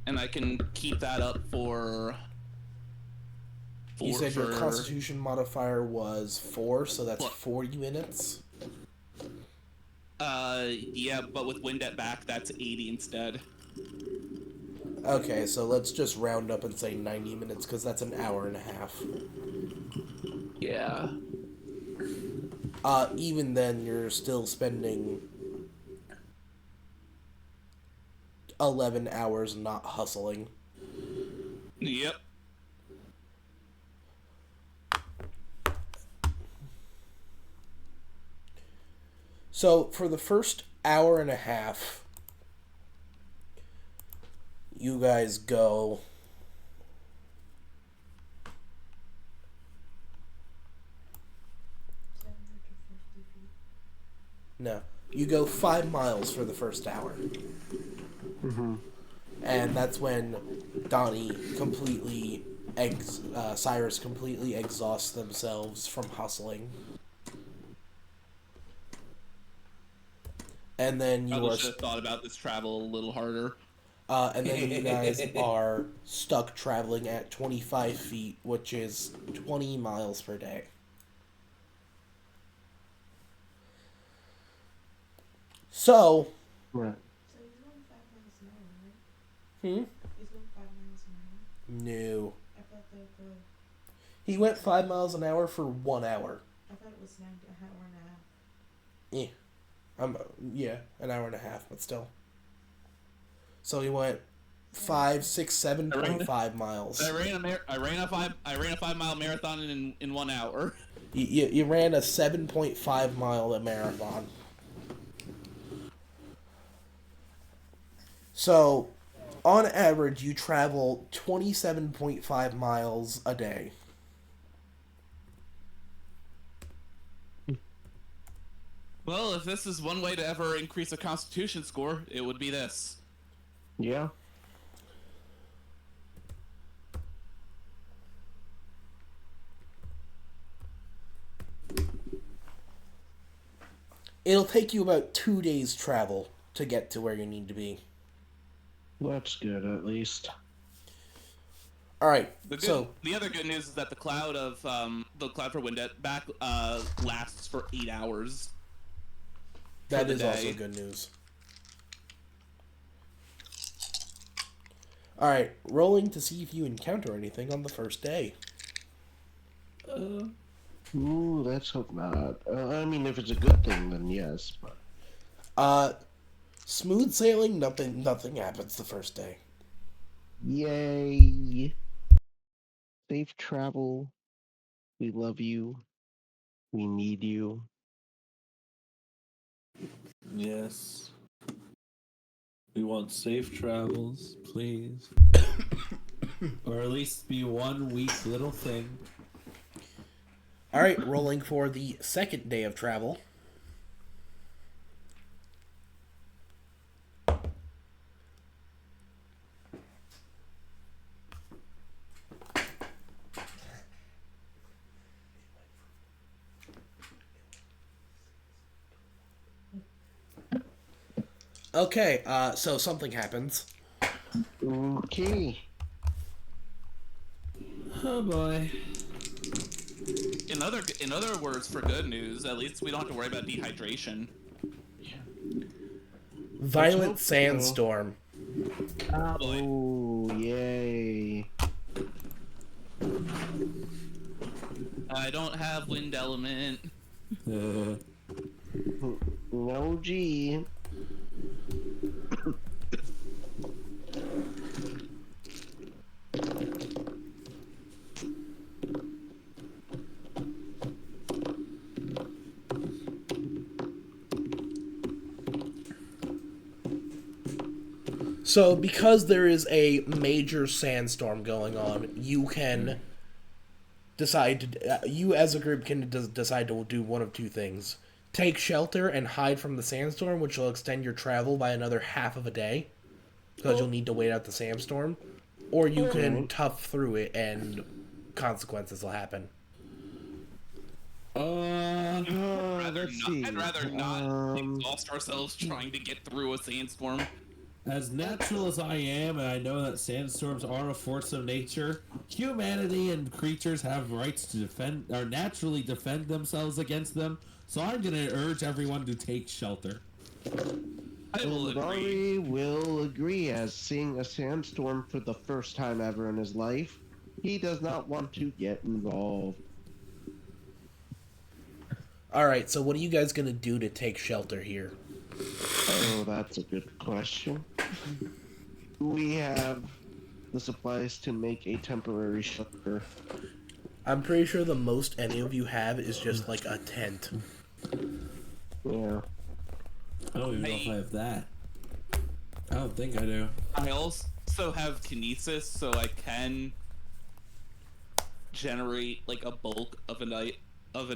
And I can keep that up for... You said your Constitution modifier was 4, so that's What? 40 minutes? Yeah, but with wind at back, that's 80 instead. Okay, so let's just round up and say 90 minutes, because that's an hour and a half. Yeah. Even then, you're still spending 11 hours not hustling. Yep. So, for the first hour and a half, you guys go... No. You go 5 miles for the first hour. Mm-hmm. And that's when Donnie completely... Cyrus completely exhausts themselves from hustling. And then you Probably are... should have thought about this travel a little harder. And then you guys are stuck traveling at 25 feet, which is 20 miles per day. So... Right. So he's going 5 miles an hour, right? Hmm? He's going 5 miles an hour. No. I thought that the He went 5 miles an hour for 1 hour. I thought it was an hour and a half. Yeah, an hour and a half, but still. So he went 5, 6, 7.5 miles. I ran a 5-mile marathon in 1 hour. You ran a 7.5 mile marathon. So, on average, you travel 27.5 miles a day. Well, if this is one way to ever increase a Constitution score, it would be this. Yeah. It'll take you about 2 days travel to get to where you need to be. That's good, at least. All right. The other good news is that the cloud for wind at back lasts for 8 hours. That the is also day. good news. All right, rolling to see if you encounter anything on the first day. Ooh, let's hope not. I mean, if it's a good thing, then yes. But Smooth sailing. Nothing happens the first day. yay! Safe travel. We love you. We need you. Yes. We want safe travels, please. Or at least be 1 week little thing. All right, rolling for the second day of travel. Okay, so something happens. Okay. Oh boy. In other words, for good news, at least we don't have to worry about dehydration. Violent hope so. sandstorm. Oh, yay. I don't have wind element. No G. So, because there is a major sandstorm going on, you can you as a group can decide to do one of two things: take shelter and hide from the sandstorm, which will extend your travel by another half of a day, because you'll need to wait out the sandstorm, or you can tough through it and consequences will happen. Let's see. I'd rather not exhaust ourselves trying to get through a sandstorm. As natural as I am, and I know that sandstorms are a force of nature, humanity and creatures have rights to defend, or naturally defend themselves against them. So I'm going to urge everyone to take shelter. I will And agree. Rari will agree, as seeing a sandstorm for the first time ever in his life, he does not want to get involved. Alright, so what are you guys gonna do to take shelter here? Oh, that's a good question. We have the supplies to make a temporary shelter. I'm pretty sure the most any of you have is just like a tent. Yeah. I don't even know if I have that. I don't think I do. I also have kinesis, so I can generate like a bulk of an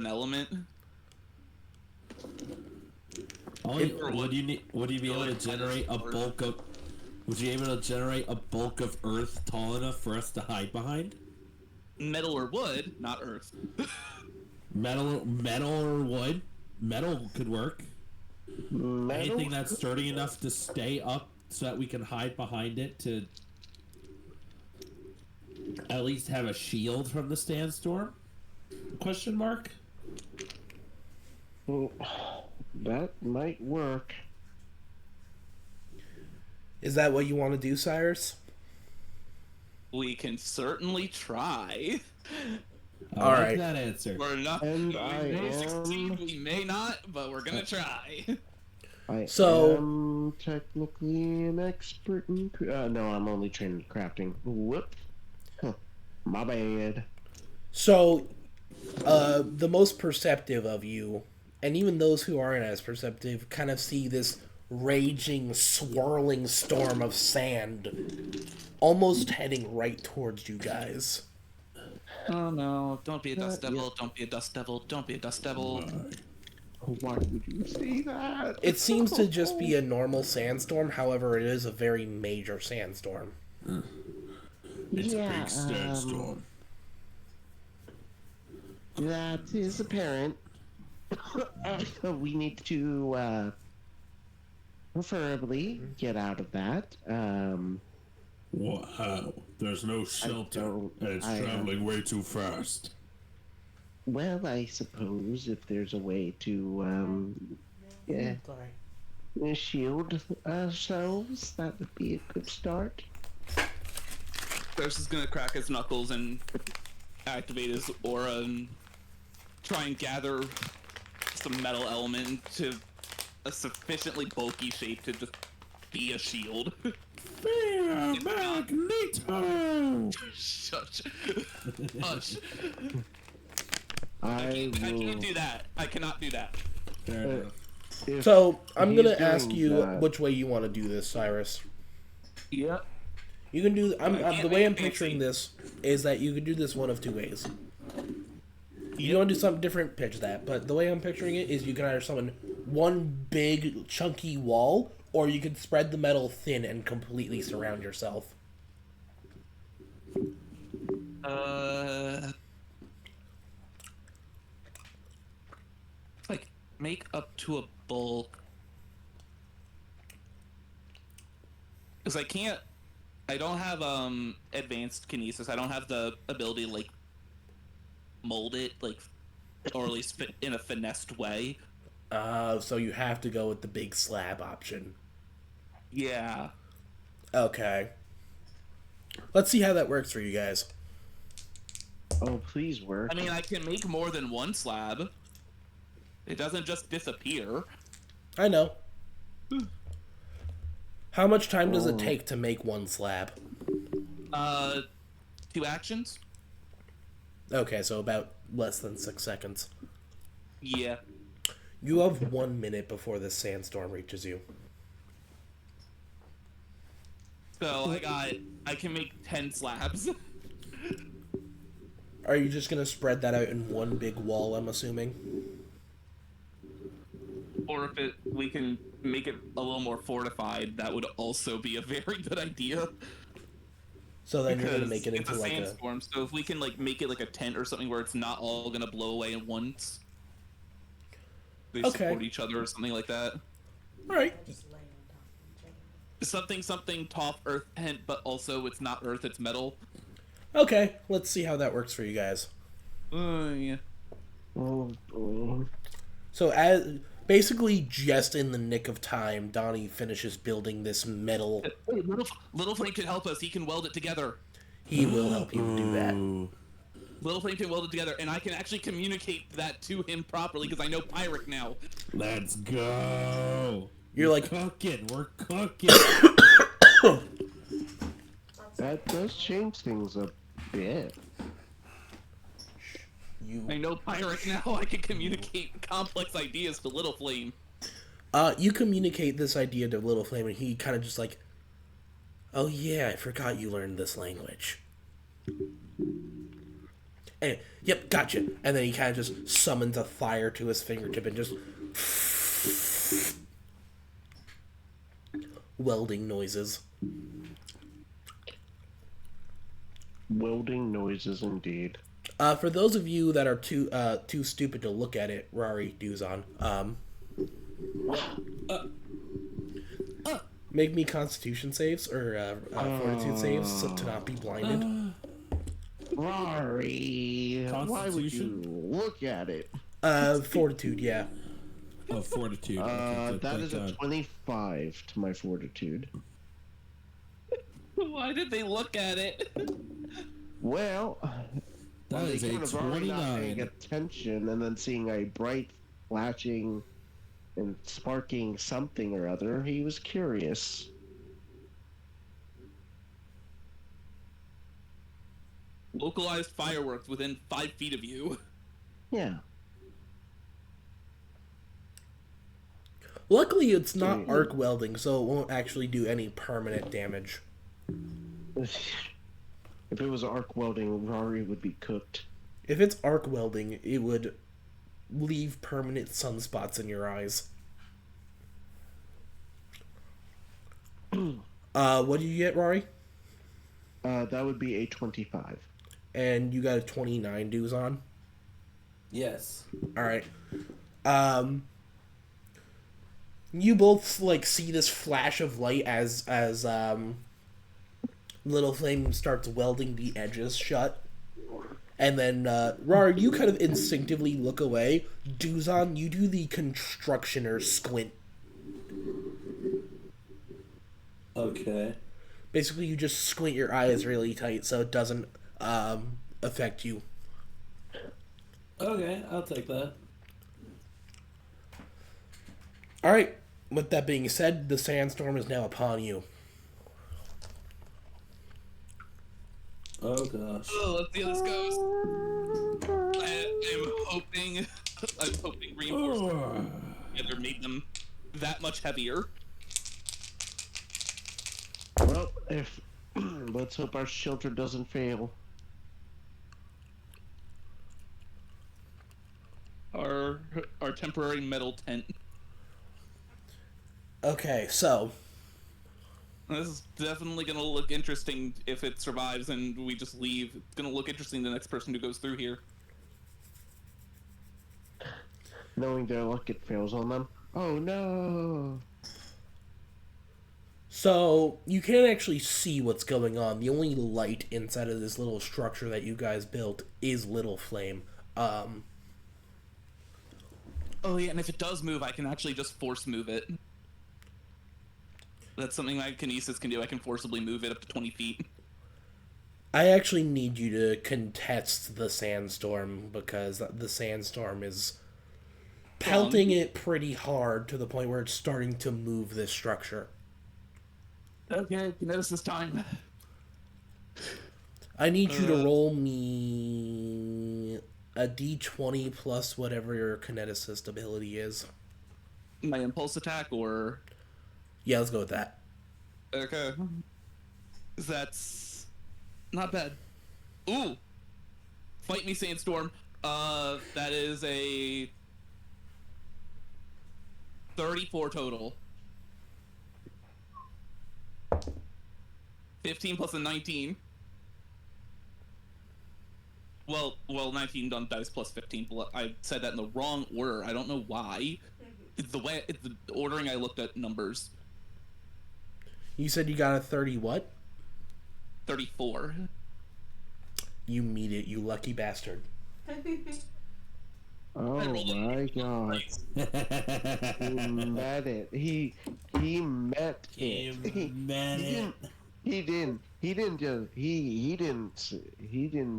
element. Would you be able to generate a bulk of? Would you be able to generate a bulk of earth tall enough for us to hide behind? Metal or wood, not earth. Metal or wood. Metal could work. Anything that's sturdy enough to stay up so that we can hide behind it to at least have a shield from the sandstorm? Question mark? Well, that might work. Is that what you want to do, Cyrus? We can certainly try. I All like right. that answer. We're not. And We I may succeed, am. we may not, but we're gonna try. I So- am technically an expert in. No, I'm only trained in crafting. Whoop. Huh. My bad. So, the most perceptive of you, and even those who aren't as perceptive, kind of see this raging, swirling storm of sand almost heading right towards you guys. Oh no! Don't be a dust Yeah. devil! Don't be a dust devil! Don't be a dust devil! Why would you say that? It seems to just be a normal sandstorm, however, it is a very major sandstorm. It's Yeah, a big sandstorm. That is apparent. We need to preferably get out of that. Wow, there's no shelter, and it's traveling way too fast. Well, I suppose if there's a way to shield ourselves, that would be a good start. Cyrus is gonna crack his knuckles and activate his aura and try and gather some metal element to a sufficiently bulky shape to just be a shield. Fear Magneto! Shush. Hush. I I will. can't do that. I cannot do that. Fair enough. If So, I'm he's gonna ask doing you that- which way you want to do this, Cyrus. Yeah. You can do. The can't way I'm make it picturing fancy. this is that you could do this one of two ways. You want to do something different, pitch that. But the way I'm picturing it is you can either summon one big chunky wall, or you can spread the metal thin and completely surround yourself. Like make up to a bulk. Because I don't have advanced kinesis. I don't have the ability to like mold it like, or at least fit in a finessed way. So you have to go with the big slab option. Yeah. Okay. Let's see how that works for you guys. Oh, please work. I mean, I can make more than one slab. It doesn't just disappear. I know. How much time does it Oh. take to make one slab? 2 actions? Okay, so about less than 6 seconds. Yeah. You have 1 minute before this sandstorm reaches you. So I can make 10 slabs. are you just gonna spread that out in one big wall? I'm assuming. Or if we can make it a little more fortified, that would also be a very good idea. So then you're gonna Because make it it's into a like a. sandstorm, so if we can like make it like a tent or something where it's not all gonna blow away at once, they Okay. support each other or something like that. All right. Just lay on top of each other. Something top earth tent, but also it's not earth, it's metal. Okay. Let's see how that works for you guys. Yeah. Oh. So as basically just in the nick of time, Donnie finishes building this metal. Hey, Little Flame can help us. He can weld it together. He will help you do that. Little Flame can weld it together, and I can actually communicate that to him properly because I know Pyric now. Let's go. You're like, Cooking. We're cooking. That does change things a bit. I know Pyric now. I can communicate complex ideas to Little Flame. You communicate this idea to Little Flame, and he kind of just like, oh yeah, I forgot you learned this language. And, yep, gotcha. And then he kind of just summons a fire to his fingertip and just welding noises. Welding noises indeed. For those of you that are too stupid to look at it, Rari, Duzon, make me Constitution saves or Fortitude saves so to not be blinded. Rari, why would you look at it? Fortitude, yeah. Oh, fortitude. Okay, That thank is a God. 25 to my fortitude. Why did they look at it? Well, That is they a could have already not paying 29. attention, and then seeing a bright, flashing, and sparking something or other, he was curious. Localized fireworks within 5 feet of you. Yeah. Luckily, it's not arc welding, so it won't actually do any permanent damage. If it was arc welding, Rari would be cooked. If it's arc welding, it would leave permanent sunspots in your eyes. What do you get, Rari? That would be a 25. And you got a 29 dues on? Yes. Alright. You both, like, see this flash of light as Little Flame starts welding the edges shut. And then, Rari, you kind of instinctively look away. Duzon, you do the constructioner squint. Okay. Basically, you just squint your eyes really tight so it doesn't affect you. Okay, I'll take that. Alright, with that being said, the sandstorm is now upon you. Oh gosh. Oh, let's see how this goes. I'm hoping reinforcements together made them that much heavier. Well, if let's hope our shelter doesn't fail. Our temporary metal tent. Okay, so This is definitely gonna look interesting if it survives and we just leave. It's gonna look interesting the next person who goes through here. Knowing their luck, it fails on them. Oh no! So, you can't actually see what's going on. The only light inside of this little structure that you guys built is Little Flame. Oh yeah, and if it does move, I can actually just force move it. That's something my kinesis can do. I can forcibly move it up to 20 feet. I actually need you to contest the sandstorm because the sandstorm is pelting it pretty hard to the point where it's starting to move this structure. Okay, kinesis time. I need you to roll me a d20 plus whatever your kineticist ability is. My impulse attack, or... Yeah, let's go with that. Okay. That's... not bad. Ooh! Fight me, Sandstorm. That is a 34 total. 15 plus a 19. Well, 19 on dice plus 15. I said that in the wrong order. I don't know why. It's the ordering I looked at numbers. You said you got a 30 what? 34. You meet it, you lucky bastard. Oh my god. He met it. He met it. He didn't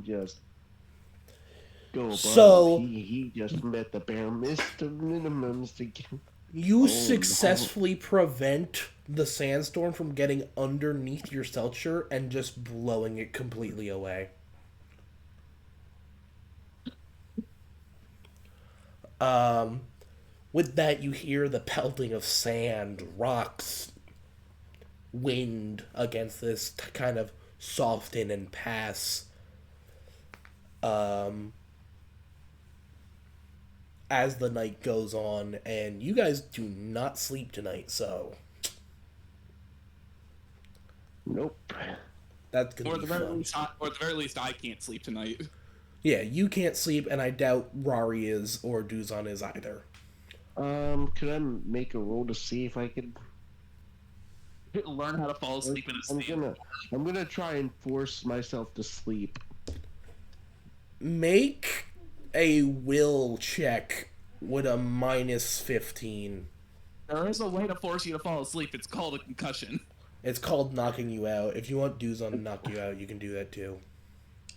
just go above. So- he just met the bare minimums to get. You Oh, successfully prevent the sandstorm from getting underneath your seltzer and just blowing it completely away. With that, you hear the pelting of sand, rocks, wind against this to kind of soften and pass. As the night goes on, and you guys do not sleep tonight, so Nope. that's gonna Or at be the very fun. least, I can't sleep tonight. Yeah, you can't sleep, and I doubt Rari is or Duzon is either. Could I make a roll to see if I can? Learn how to fall asleep in a stand. I'm gonna try and force myself to sleep. Make a will check with a minus 15. There is a way to force you to fall asleep. It's called a concussion. It's called knocking you out. If you want Duzon to knock you out, you can do that too.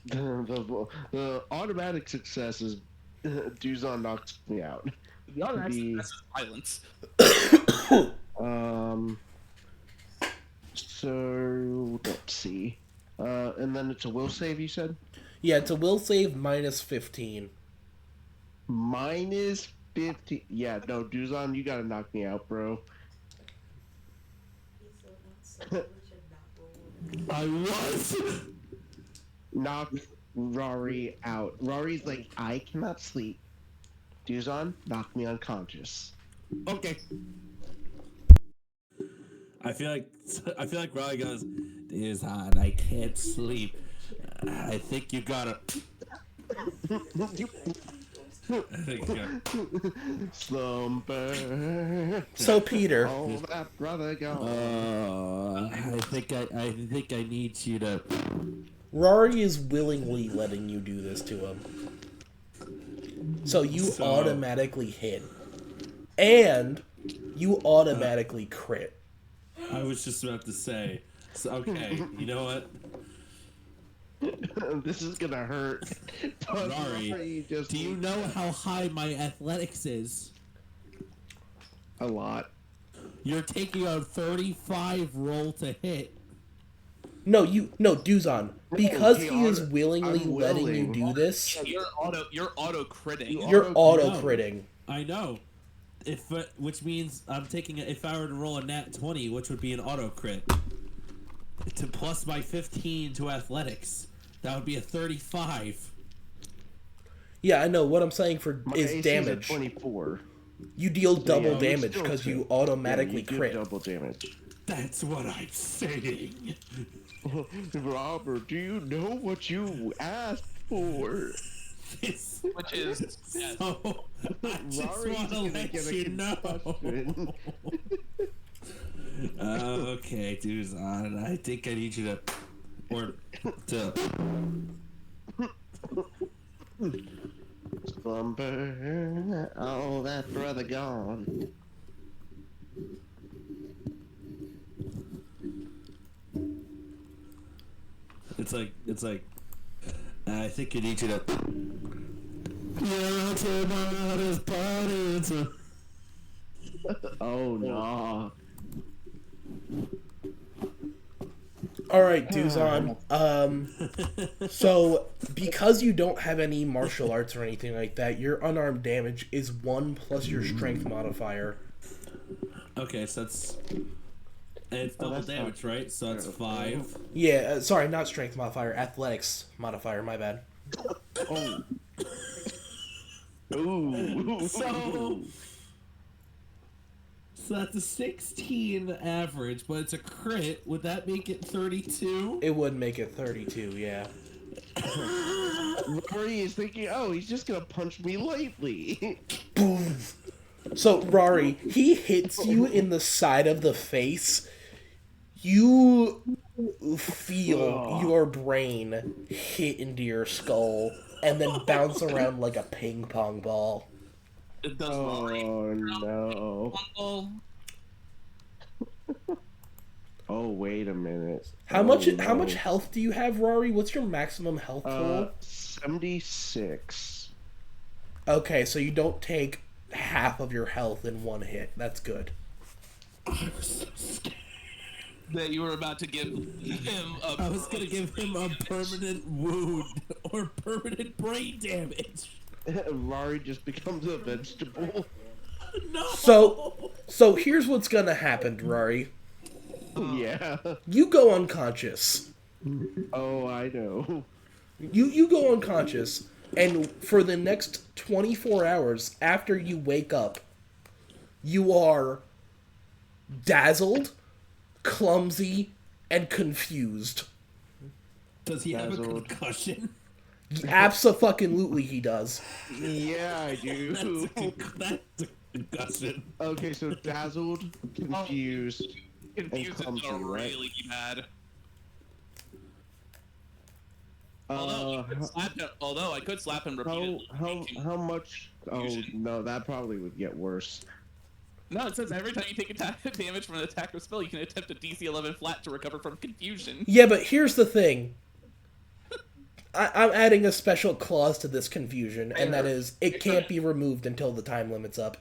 The automatic success is Duzon knocks me out. The other The- is violence. So let's see. And then it's a will save. You said Yeah, it's a will save minus 15. minus 50. Yeah, no, Duzon, you gotta knock me out, bro. He's so not so should not roll. I was. Knock Rari out. Rari's like, I cannot sleep. Duzon, knock me unconscious. Okay. I feel like Riley goes, Duzon, I can't sleep. I think you gotta. Slumber. So, Peter, Oh, that brother go. I think I need you to. Rari is willingly letting you do this to him. So you automatically hit. And you automatically crit. I was just about to say. So, okay, you know what? This is gonna hurt. But Rari, just do you know how high my athletics is? a lot. You're taking a 35 roll to hit. No, Duzon. Because he he is auto- willingly I'm letting you willing. do this, You're auto critting. you're auto- auto-critting. I know. Which means I'm taking if I were to roll a nat 20, which would be an auto crit, to plus my 15 to athletics, that would be a 35. Yeah, I know. What I'm saying My is AC damage. 24. You deal double yeah, damage still because you crit. automatically Yeah, you do crit. double damage. That's what I'm saying. Robert, do you know what you asked for? This, Which is so I just Rari's want to gonna let get a you know. concussion. Okay, Duzon, I think I need you to Slumber. Oh, that brother gone. It's like I think you need you to. Yeah, his body. Oh no. All right, Duzon. So because you don't have any martial arts or anything like that, your unarmed damage is 1 plus your strength modifier. Okay, so that's. And it's double that's damage, right? So that's 5. Yeah, sorry, not strength modifier, athletics modifier. My bad. Oh. Ooh. So that's a 16 average, but it's a crit. Would that make it 32? It would make it 32, yeah. Rari is thinking, oh, he's just gonna punch me lightly. Boom. So, Rari, he hits you in the side of the face. You feel your brain hit into your skull and then bounce around like a ping pong ball. It does Oh no. Well, Oh wait a minute. How Oh, much no. health do you have, Rari? What's your maximum health total? 76. Okay, so you don't take half of your health in one hit. That's good. I was so scared. that you were about to give him a. I was gonna give him a permanent wound or permanent brain damage. Rari just becomes a vegetable. No. So here's what's gonna happen, Rari. Yeah. You go unconscious. Oh, I know. You go unconscious, and for the next 24 hours after you wake up, you are dazzled, clumsy, and confused. Does he have a Dazzled. concussion? Abso-fucking-lutely he does. Yeah, I do. That's a concussion. Okay, so dazzled, confused, Confused and is clumsy, right? really bad. Although I could slap him repeatedly. How much? Oh Confusion. no, that probably would get worse. No, it says every time you take attack damage from an attack or spell, you can attempt a DC 11 flat to recover from confusion. Yeah, but here's the thing. I'm adding a special clause to this confusion, and that is, it can't be removed until the time limit's up.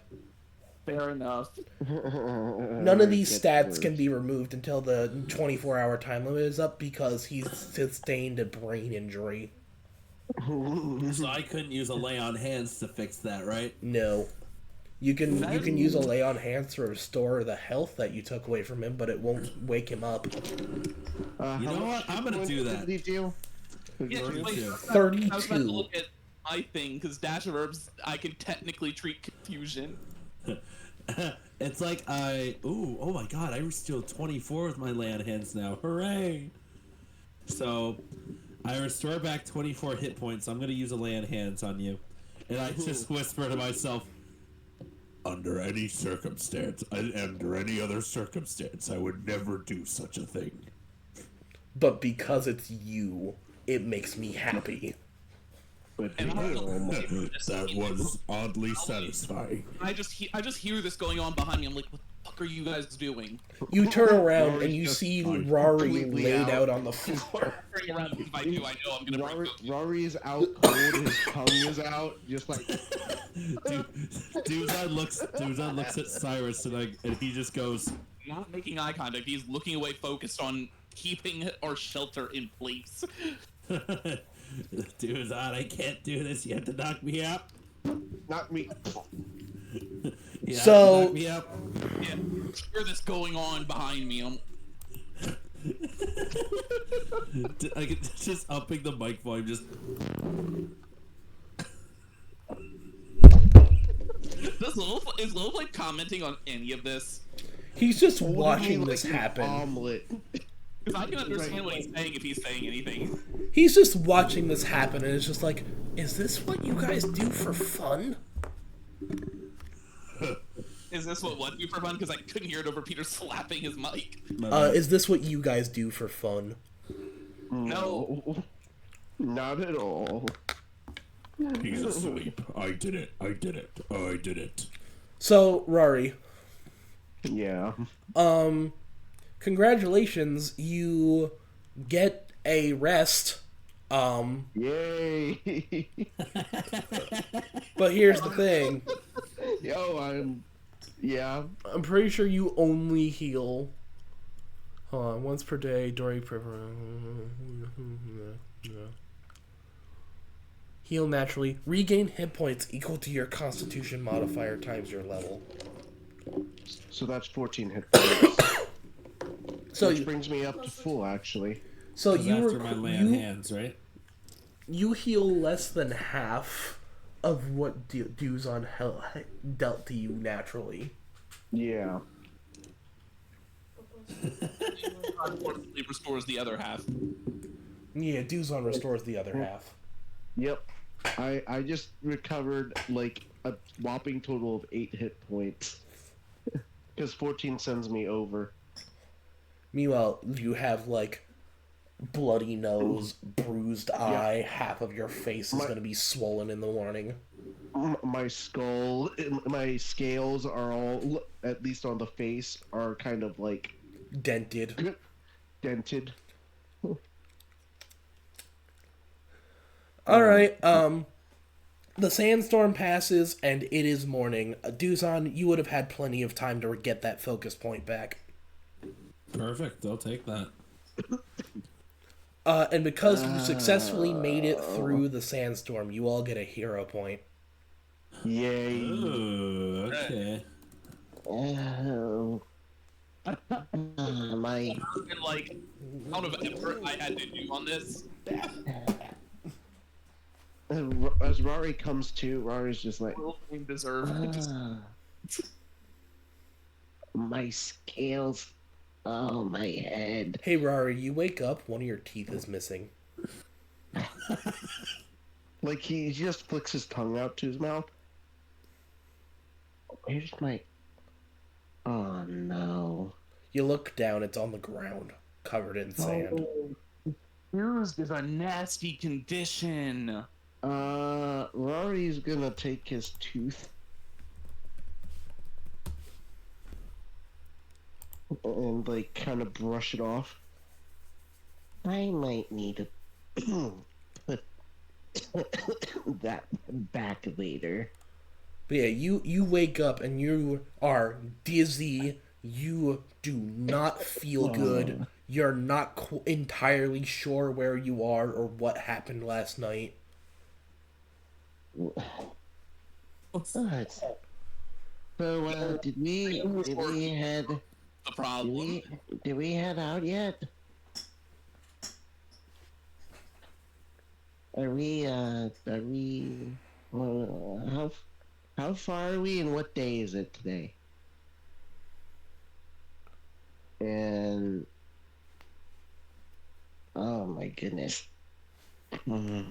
Fair enough. None of these stats can be removed until the 24-hour time limit is up because he's sustained a brain injury. So I couldn't use a lay on hands to fix that, right? No. You can use a lay on hands to restore the health that you took away from him, but it won't wake him up. You know what? I'm gonna do that. Yeah, wait, 32. I was about to look at my thing, because Dash of Herbs, I can technically treat confusion. It's like oh my god, I restore 24 with my lay on hands now. Hooray! So I restore back 24 hit points. I'm gonna use a lay on hands on you. And I just whisper to myself, under any other circumstance, I would never do such a thing. But because it's you, it makes me happy. But And That was oddly satisfying. I just hear this going on behind me. I'm like, what the fuck are you guys doing? You turn around and Rory's you just see completely Rari laid out. out on the floor. Turning around, because if I do, I know I'm gonna break those. Rory is out cold, his tongue is out, just like Duzon looks at Cyrus and he just goes, Not making eye contact. He's looking away, focused on keeping our shelter in place. Duzon, I can't do this. You have to knock me out. not me. You have So- to knock me out. Yeah, hear this going on behind me. I get just upping the mic volume. Just Is Littleblade commenting on any of this? He's just Holding watching me this like an happen. Omelet. Because I can understand what he's saying if he's saying anything. He's just watching this happen and it's just like, is this what you guys do for fun? Is this what you for fun? Because I couldn't hear it over Peter slapping his mic. Is this what you guys do for fun? No. Not at all. he's asleep. I did it. So, Rari, Yeah. congratulations, you get a rest. Yay. But here's the thing. Yo, yeah. I'm pretty sure you only heal. Hold on, once per day during. Heal naturally. Regain hit points equal to your Constitution modifier times your level. So that's 14 hit points. So, Which brings me up to full, actually. so After you my were lay on hands, right? You heal less than half of what Duzon dealt to you naturally. Yeah. Unfortunately, restores the other half. Yeah, Duzon restores the other half. Yep. I just recovered like a whopping total of 8 hit points. Because 14 sends me over. Meanwhile, you have like bloody nose, bruised eye, half of your face is going to be swollen in the morning. My skull, my scales are all, at least on the face, are kind of like Dented. dented. Alright, the sandstorm passes and it is morning. Duzon, you would have had plenty of time to get that focus point back. Perfect. I'll take that. And because you successfully made it through the sandstorm, you all get a hero point. Yay. Ooh, okay. Oh. My. And like, out of effort I had to do on this. As Rari comes to, Rari's just like, Little thing deserved. my scales. Oh, my head. Hey Rari, you wake up, one of your teeth is missing. Like, he just flicks his tongue out to his mouth. Where's my... Oh, no. You look down, it's on the ground, covered in sand. Bruised is a nasty condition. Rari's gonna take his tooth and, like, kind of brush it off. I might need to put that back later. But yeah, you wake up and you are dizzy. You do not feel good. You're not entirely sure where you are or what happened last night. What? So, did we head... The problem. Did we head out yet? Are we, well, how far are we and what day is it today? And, oh my goodness. Oh,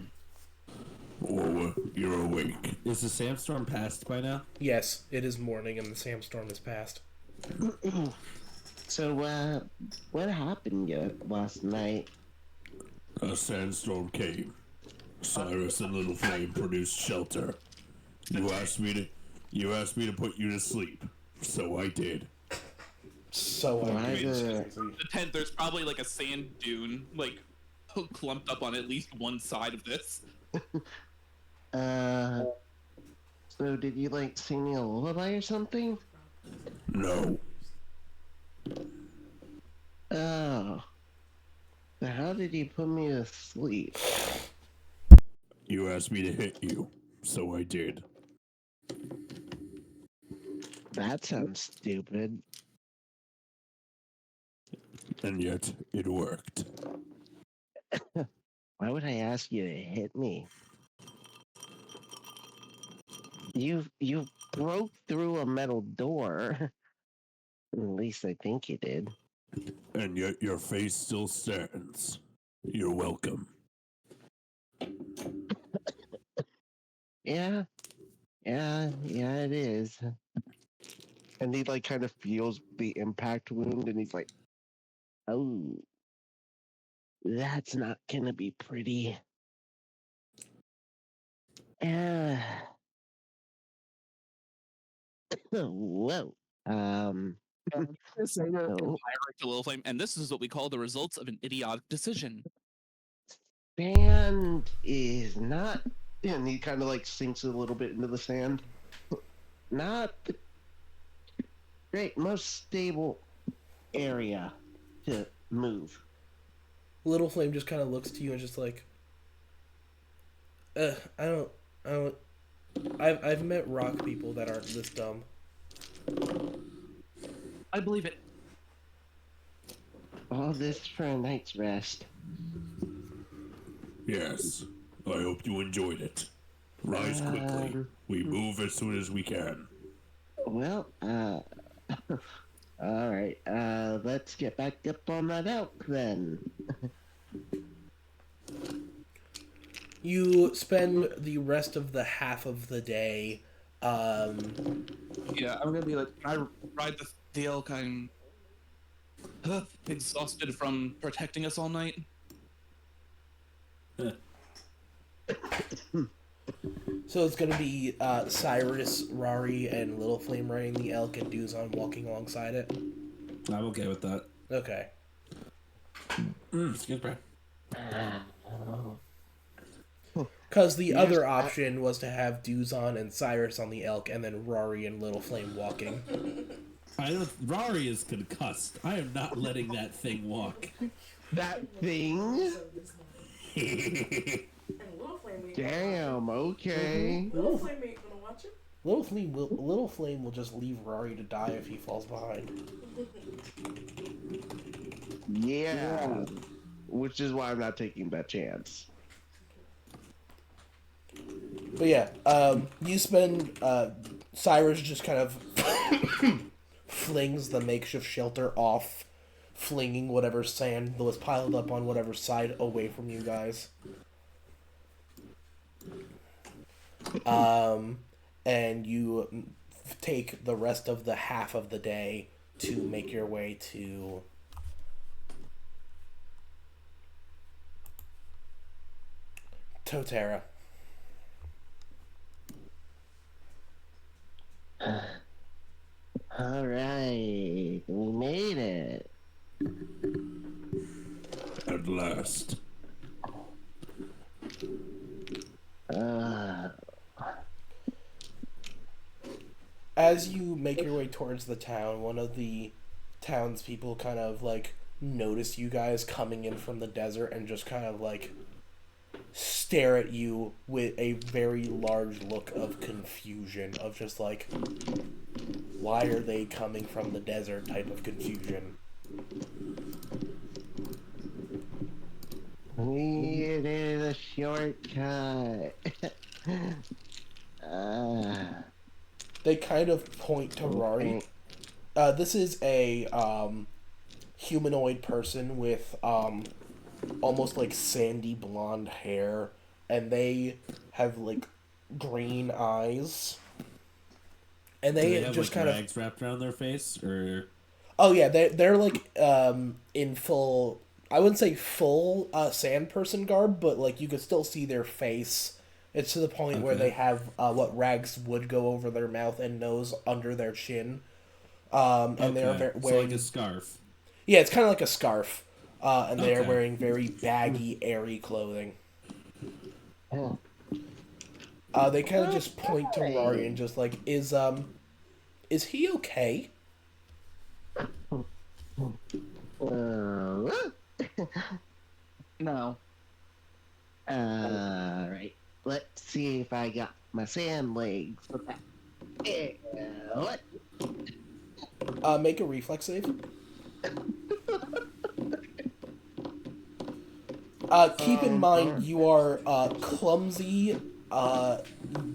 you're awake. Is the sandstorm passed by now? Yes, it is morning and the sandstorm is past. So, what happened last night? A sandstorm came. Cyrus and Little Flame produced shelter. You asked me to put you to sleep, so I did. So The tent, there's probably like a sand dune, like, clumped up on at least one side of this. So did you, like, sing me a lullaby or something? No. Oh. So how did you put me to sleep? You asked me to hit you, so I did. That sounds stupid. And yet, it worked. Why would I ask you to hit me? You broke through a metal door. At least I think you did. And yet your face still stands. You're welcome. Yeah, it is. And he, like, kind of feels the impact wound, and he's like, oh, that's not gonna be pretty. Whoa. So, to Little Flame, and this is what we call the results of an idiotic decision. Sand is not, and he kind of, like, sinks a little bit into the sand. Not the most stable area to move. Little Flame just kind of looks to you and just like, I've met rock people that aren't this dumb. I believe it. All this for a night's rest. Yes. I hope you enjoyed it. Rise quickly. We move as soon as we can. Well, all right. Let's get back up on that elk then. You spend the rest of the half of the day. Yeah, I'm gonna be like, I ride the elk. I'm exhausted from protecting us all night. So it's gonna be Cyrus, Rari, and Little Flame riding the elk, and Duzon walking alongside it. I'm okay with that. Okay. Excuse me. Because the Yes, other option was to have Duzon and Cyrus on the elk, and then Rari and Little Flame walking. Rari is concussed. I am not letting that thing walk. That thing? So this night. And Little Flame ain't gonna Damn. Okay. watch it. Little Flame ain't gonna watch it. Little Flame will just leave Rari to die if he falls behind. Yeah. Which is why I'm not taking that chance. But yeah, you spend Cyrus just kind of flings the makeshift shelter off, flinging whatever sand that was piled up on whatever side away from you guys. And you take the rest of the half of the day to make your way to Totera. All right. We made it. At last. As you make your way towards the town, one of the townspeople kind of like notice you guys coming in from the desert and just kind of like stare at you with a very large look of confusion, of just like, why are they coming from the desert type of confusion. We needed a shortcut. They kind of point to Rari. This is a humanoid person with almost like sandy blonde hair, and they have like green eyes. And Do they, they have just like kind rags wrapped around their face, or Oh yeah, they're like in full. I wouldn't say full sand person garb, but like you could still see their face. It's to the point where Okay. they have what rags would go over their mouth and nose under their chin. And they're okay. So wearing like a scarf. yeah, it's kind of like a scarf. And they are Okay. wearing very baggy, airy clothing. They kind of just point to Rari and just like, is he okay? No. Right. Let's see if I got my sand legs. What? Make a reflex save. Keep in mind you are clumsy,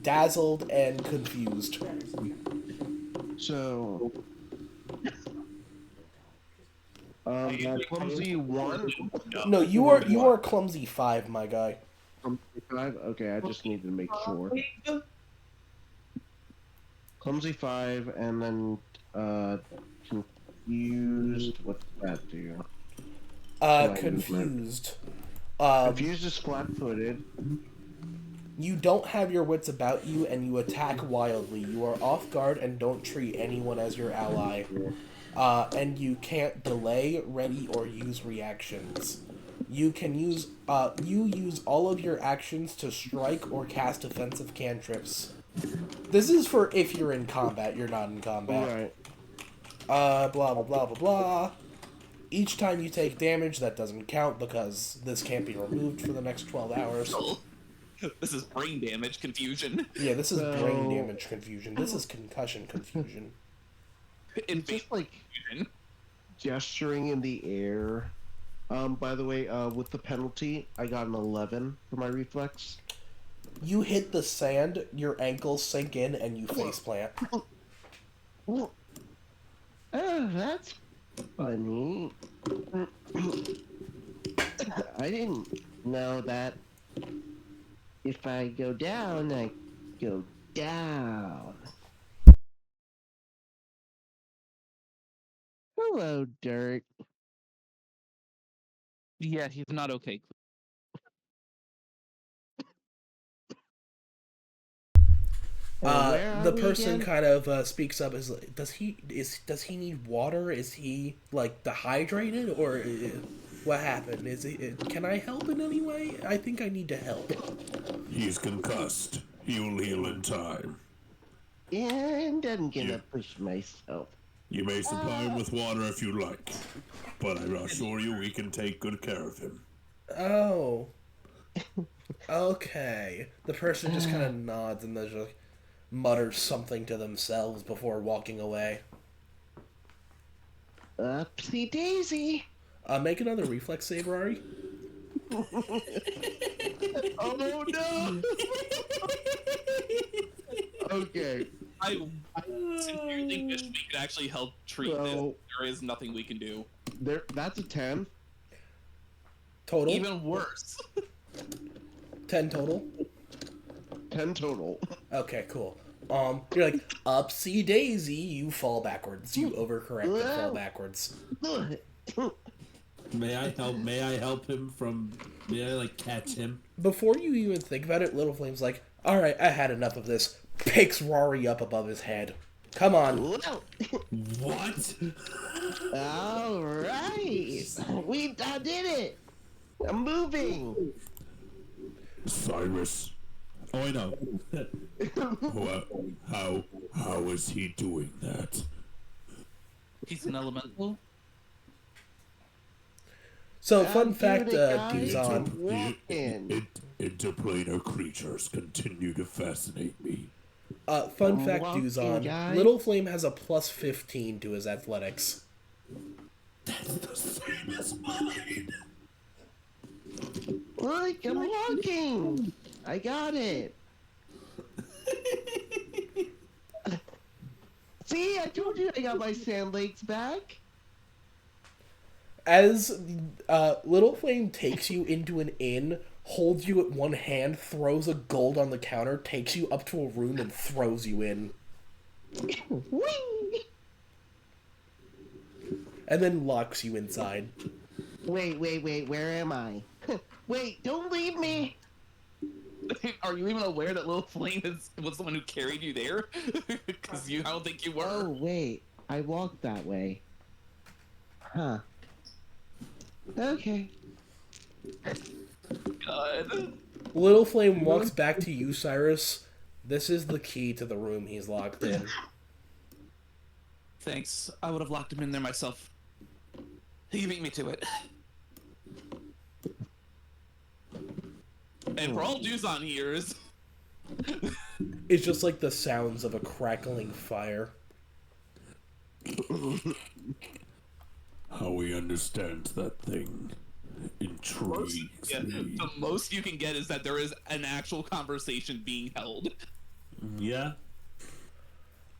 dazzled, and confused. So, clumsy 1, No, you are clumsy 5, my guy. clumsy 5. Okay, I just needed to make sure. Clumsy 5, and then confused. What's that do? Confused. Confused is flat-footed. You don't have your wits about you, and you attack wildly. You are off guard and don't treat anyone as your ally. And you can't delay, ready, or use reactions. You can use you use all of your actions to strike or cast offensive cantrips. This is for if you're in combat. You're not in combat. Right. Blah blah blah blah blah. Each time you take damage, that doesn't count because this can't be removed for the next 12 hours. This is brain damage confusion. Yeah, this is brain So- damage confusion. This is concussion confusion. In Just like confusion. gesturing in the air By the way, with the penalty, I got an 11 for my reflex. You hit the sand, your ankles sink in, and you faceplant. Oh, that's funny. I didn't know that if I go down, I go down. Hello, Dirt. Yeah, he's not okay. Where are The we person again? kind of speaks up. Is like, does he need water? Is he like dehydrated or what happened? Is he? Can I help in any way? I think I need to help. He's concussed. He will heal in time. And I'm gonna Yeah. push myself. You may supply him with water if you like, but I assure you we can take good care of him. Oh. Okay. The person just kind of nods and then just mutters something to themselves before walking away. Upsy daisy. Make another reflex save, Rari. Oh no! Okay. I sincerely wish we could actually help treat this. So There is nothing we can do. that's a 10. Total? Even worse. 10 total? 10 total. Okay, cool. You're like, upsy daisy, you fall backwards. You overcorrect and fall backwards. May I help? May I help him from? May I like catch him? Before you even think about it, Little Flame's like, alright, I had enough of this. Picks Rari up above his head. Come on. What? All right. I did it. I'm moving. Cyrus, Oh, I know. how is he doing that? He's an elemental. So, fun I'm fact, doing it, guys. Duzon. Walking. Interplanar creatures continue to fascinate me. Fun I'm fact, walking, Duzon. guys. Little Flame has a plus 15 to his athletics. That's the same as mine. Look, I'm walking. I got it. See, I told you I got my sand legs back. As Little Flame takes you into an inn, holds you at one hand, throws a gold on the counter, takes you up to a room, and throws you in. Whee! And then locks you inside. Wait, where am I? Wait, don't leave me. Are you even aware that Little Flame was the one who carried you there? Because I don't think you were. Oh, wait, I walked that way. Huh. Okay. God. Little Flame walks back to you, Cyrus. This is the key to the room he's locked in. Thanks. I would have locked him in there myself. He beat me to it. And for all Duzon hears, It's just like the sounds of a crackling fire. How he understands that thing intrigues yeah, me. the most you can get is that there is an actual conversation being held. Yeah.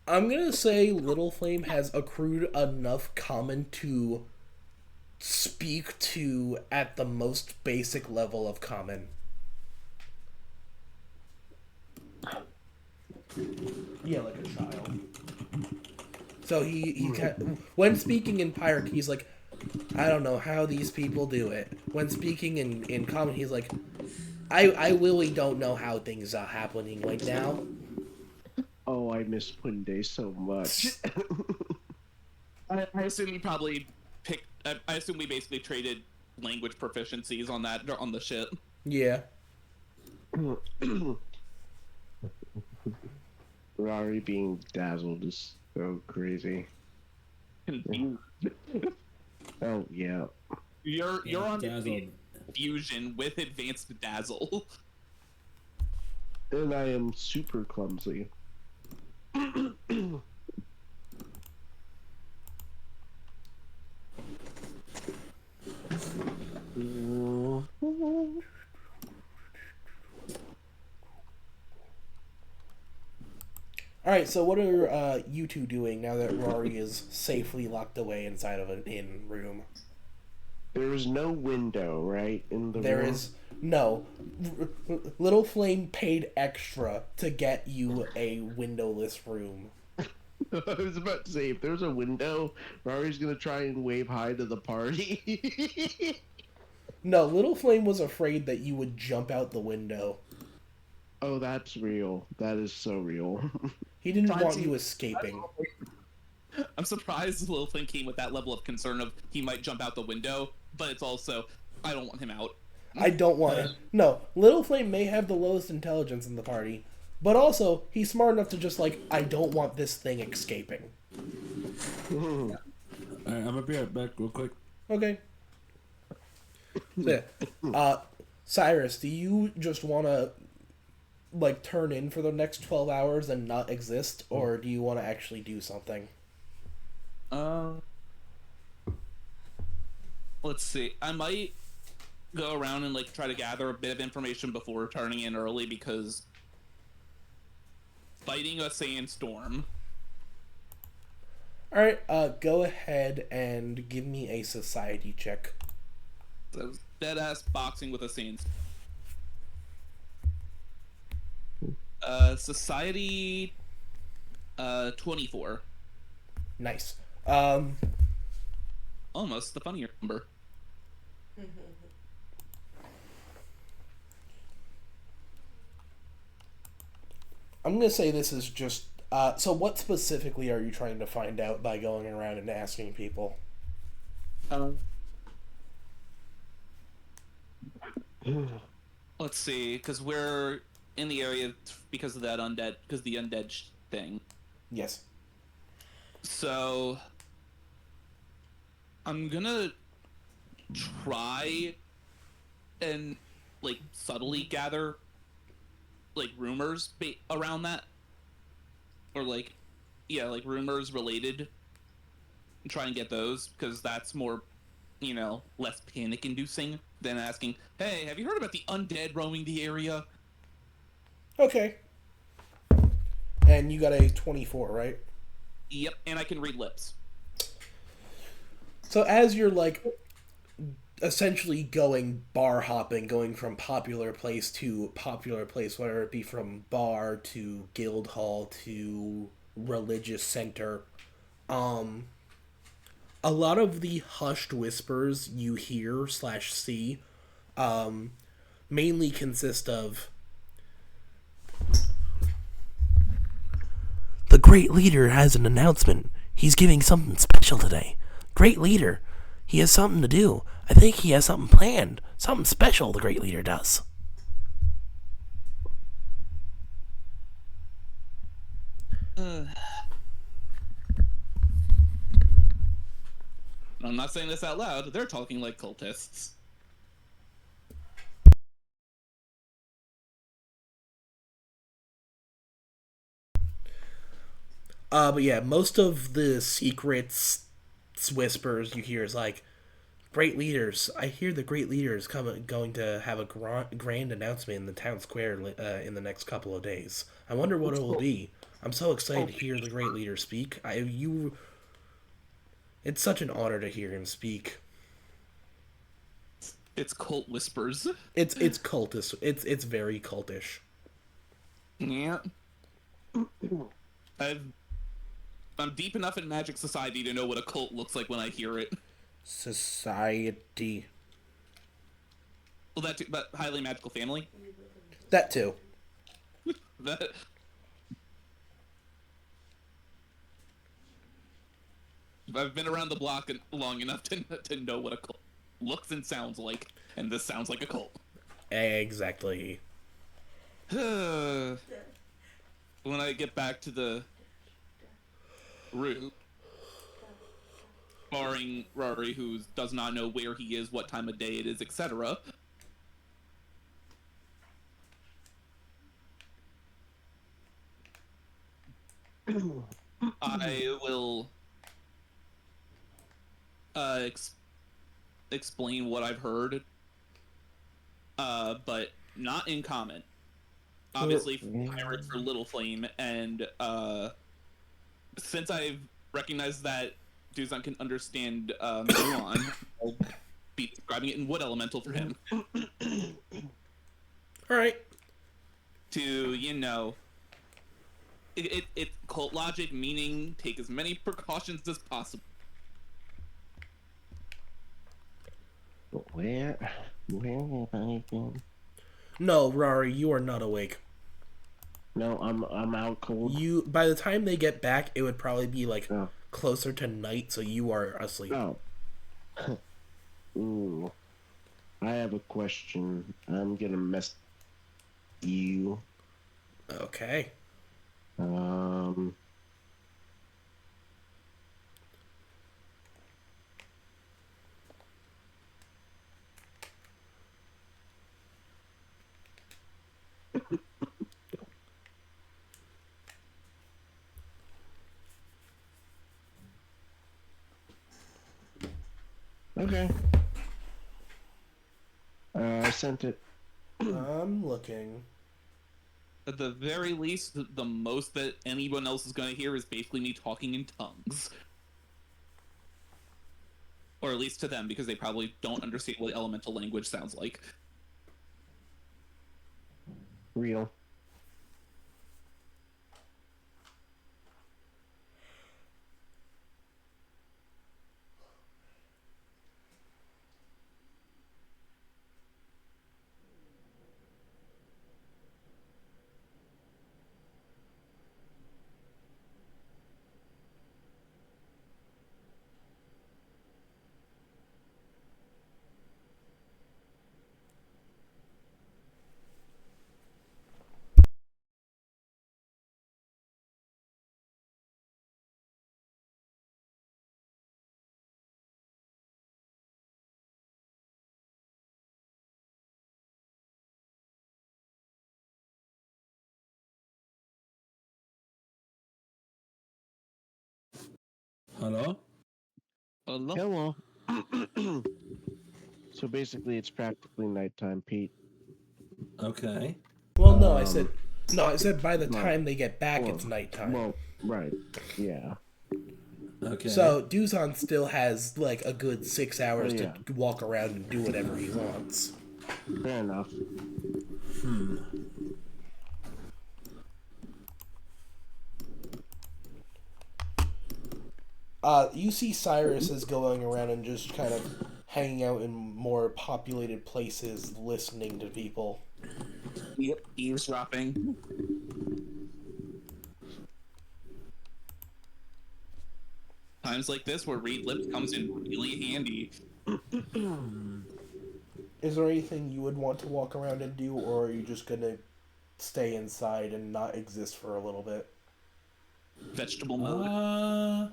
I'm gonna say Little Flame has accrued enough common to speak to at the most basic level of common. Yeah, like a child. So he when speaking in Pirate, he's like, I don't know how these people do it. When speaking in common, he's like, I really don't know how things are happening right now. Oh, I miss Punde so much. I assume you probably picked. I assume we basically traded language proficiencies on the ship. Yeah. Rari being dazzled is so crazy. Oh, yeah. You're on Dazzled. fusion with advanced dazzle. And I am super clumsy. All right. So what are you two doing now that Rari is safely locked away inside of an inn room? There is no window, right, in the There room? is no. Little Flame paid extra to get you a windowless room. I was about to say, if there's a window, Rari's gonna try and wave hi to the party. No, Little Flame was afraid that you would jump out the window. Oh, that's real. That is so real. He didn't Trying to want see- you escaping. I'm surprised Lil Flynn came with that level of concern of he might jump out the window, but it's also I don't want him out. I don't want it. No, Little Flame may have the lowest intelligence in the party, but also he's smart enough to just like, I don't want this thing escaping. Alright, I'm gonna be right back real quick. Okay. So, yeah. Cyrus, do you just want to like turn in for the next 12 hours and not exist, or do you want to actually do something? Let's see. I might go around and like try to gather a bit of information before turning in early because fighting a sandstorm. All right, go ahead and give me a society check. So dead ass boxing with a sandstorm. Society 24. Nice. Almost the funnier number. I'm gonna say this is just. So, what specifically are you trying to find out by going around and asking people? Let's see, because we're in the area because of that undead, because the undead thing. Yes. So I'm gonna try and like subtly gather like rumors around that, or like like rumors related, and try and get those because that's more, less panic inducing than asking, hey, have you heard about the undead roaming the area? Okay. And you got a 24, right? Yep, and I can read lips. So as you're like essentially going bar hopping, going from popular place to popular place, whether it be from bar to guild hall to religious center, a lot of the hushed whispers you hear / see mainly consist of the great leader has an announcement. He's giving something special today. Great leader. He has something to do. I think he has something planned. Something special the great leader does. I'm not saying this out loud. They're talking like cultists. But yeah, most of the secrets whispers you hear is like, great leaders. I hear the great leaders going to have a grand announcement in the town square in the next couple of days. I wonder what it will be. I'm so excited to hear the great leader speak. It's such an honor to hear him speak. It's cult whispers. It's cultish. It's very cultish. Yeah. I'm deep enough in Magic Society to know what a cult looks like when I hear it. Society. Well, that too, but highly magical family. That too. That. I've been around the block long enough to know what a cult looks and sounds like, and this sounds like a cult. Exactly. When I get back to the route, barring Rari, who does not know where he is, what time of day it is, etc., I will explain what I've heard, but not in comment. obviously pirate for Little Flame, and since I've recognized that Duzon can understand Muon, I'll be describing it in Wood Elemental for him. All right. To, it's cult logic, meaning take as many precautions as possible. Where have I been? No, Rari, you are not awake. No, I'm out cold. You by the time they get back, it would probably be like Oh. closer to night, so you are asleep. Oh. Ooh. I have a question. I'm gonna mess you. Okay. Okay. I sent it. I'm looking. At the very least, the most that anyone else is going to hear is basically me talking in tongues. Or at least to them, because they probably don't understand what elemental language sounds like. Real. Hello? Hello? Hello. So basically, it's practically nighttime, Pete. Okay. Well, no, I said by the no. time they get back, Well, it's nighttime. Well, right. Yeah. Okay. So Duzon still has like a good 6 hours Oh, yeah. to walk around and do whatever he wants. Fair enough. You see Cyrus is going around and just kind of hanging out in more populated places, listening to people. Yep, eavesdropping. Times like this where read lips comes in really handy. Is there anything you would want to walk around and do, or are you just gonna stay inside and not exist for a little bit? Vegetable mode.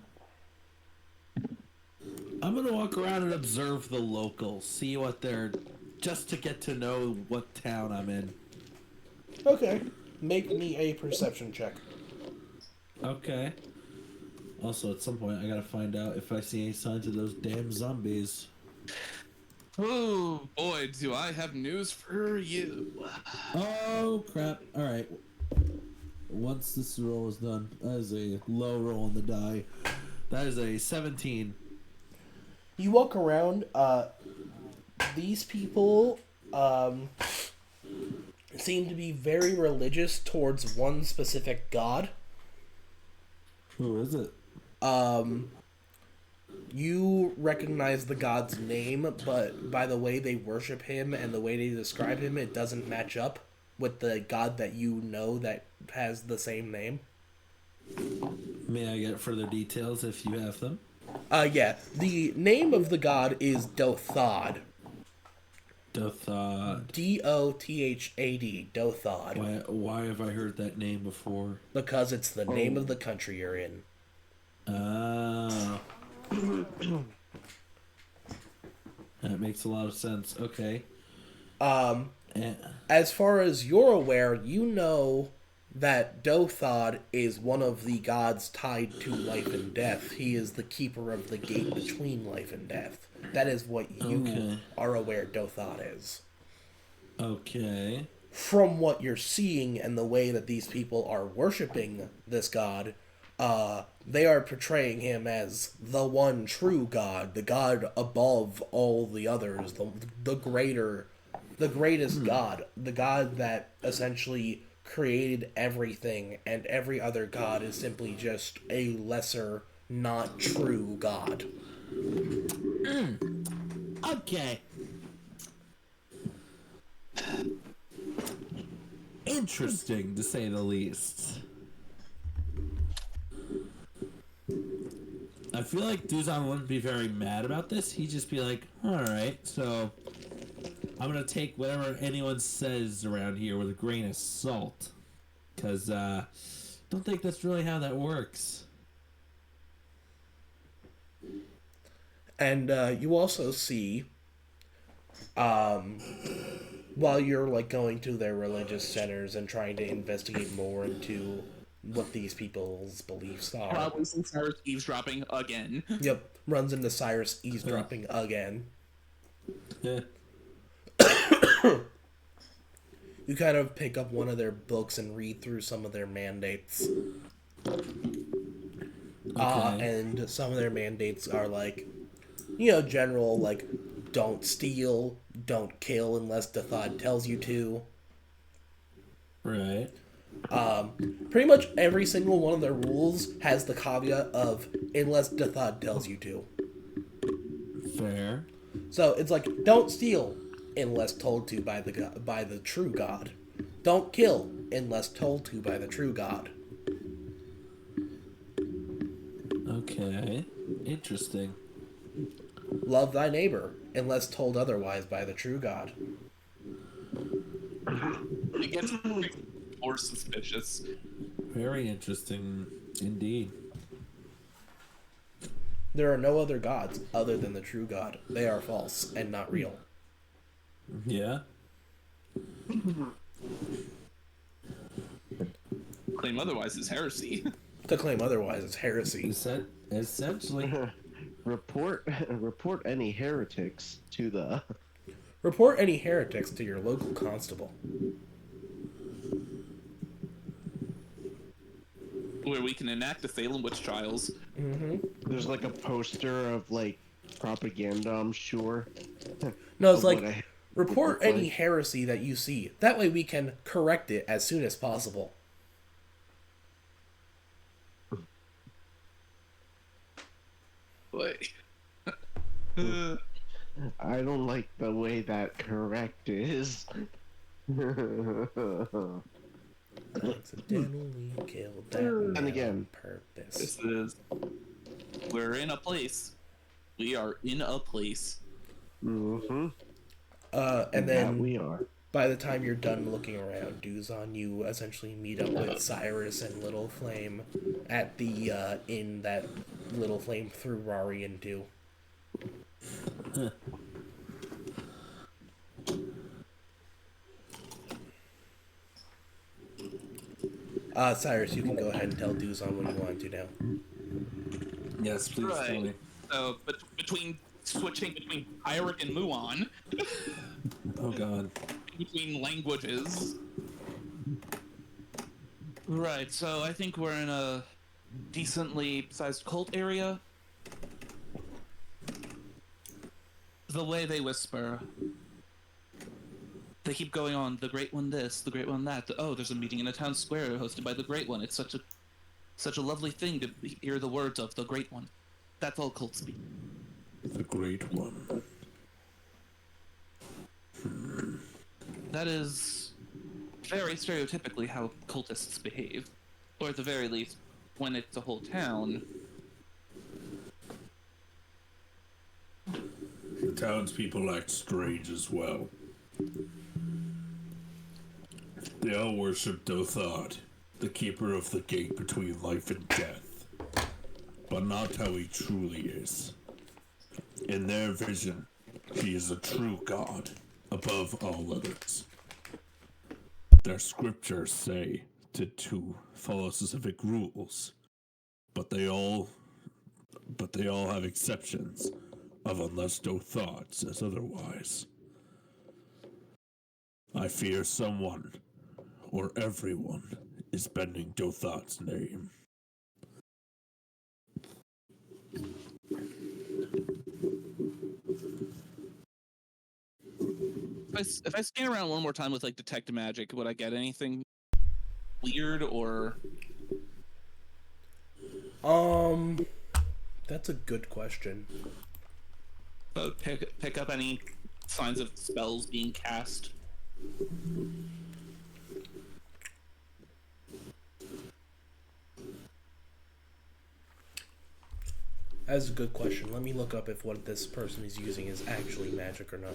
I'm gonna walk around and observe the locals, see what they're, just to get to know what town I'm in. Okay. Make me a perception check. Okay. Also, at some point, I gotta find out if I see any signs of those damn zombies. Oh boy, do I have news for you. Oh crap! All right. Once this roll is done, that is a low roll on the die. That is a 17. You walk around, these people, seem to be very religious towards one specific god. Who is it? You recognize the god's name, but by the way they worship him and the way they describe him, it doesn't match up with the god that you know that has the same name. May I get further details if you have them? Yeah. The name of the god is Dothad. Dothad. Dothad. Dothad. Why have I heard that name before? Because it's the name of the country you're in. Ah. That makes a lot of sense. Okay. As far as you're aware, you know that Dothad is one of the gods tied to life and death. He is the keeper of the gate between life and death. That is what you are aware Dothad is. Okay. from what you're seeing and the way that these people are worshiping this god, they are portraying him as the one true god, the god above all the others, the greatest god, the god that essentially created everything, and every other god is simply just a lesser, not true god. Okay. Interesting, to say the least. I feel like Duzon wouldn't be very mad about this. He'd just be like, alright, so I'm gonna take whatever anyone says around here with a grain of salt. Because, don't think that's really how that works. And you also see, while you're like going to their religious centers and trying to investigate more into what these people's beliefs are. Probably some Cyrus eavesdropping again. Yep, runs into Cyrus eavesdropping again. Yeah. You kind of pick up one of their books and read through some of their mandates. And some of their mandates are like, general, like, don't steal, don't kill unless Dathod tells you to. Right. Pretty much every single one of their rules has the caveat of unless Dathod tells you to. Fair. So it's like, don't steal unless told to by the true God. Don't kill unless told to by the true God. Okay. Interesting. Love thy neighbor unless told otherwise by the true God. It gets more suspicious. Very interesting indeed. There are no other gods other than the true God. They are false and not real. Yeah. Claim otherwise is heresy. To claim otherwise is heresy. Essentially. Report any heretics to the. Report any heretics to your local constable. Where we can enact the Salem witch trials. There's like a poster of like propaganda, I'm sure. No, it's of like, what I- report look any like. heresy that you see. That way we can correct it as soon as possible. Like, I don't like the way that correct is. Accidentally killed that man And again, on purpose. this is. We're in a place. We are in a place. Mm-hmm. And That then we are. by the time you're done looking around, Duzon, you essentially meet up with Cyrus and Little Flame at the inn that Little Flame threw Rari into. Cyrus, you can go ahead and tell Duzon what you want to now. Yes, please tell me. So, between switching between Iric and Muon, Oh god. between languages. Right, so I think we're in a decently sized cult area. The way they whisper. They keep going on, the Great One this, the Great One that. Oh, there's a meeting in a town square hosted by the Great One. It's such a lovely thing to hear the words of the Great One. That's all cult speak. The Great One. That is very stereotypically how cultists behave. Or at the very least, when it's a whole town. The townspeople act strange as well. They all worship Dothod, the keeper of the gate between life and death, but not how he truly is. In their vision, he is a true god, above all others. Their scriptures say to follow specific rules, but they all have exceptions of unless Dothod says otherwise. I fear someone, or everyone, is bending Dothot's name. If I scan around one more time with like detect magic, would I get anything weird or? That's a good question. Pick up any signs of spells being cast. That's a good question. Let me look up if what this person is using is actually magic or not.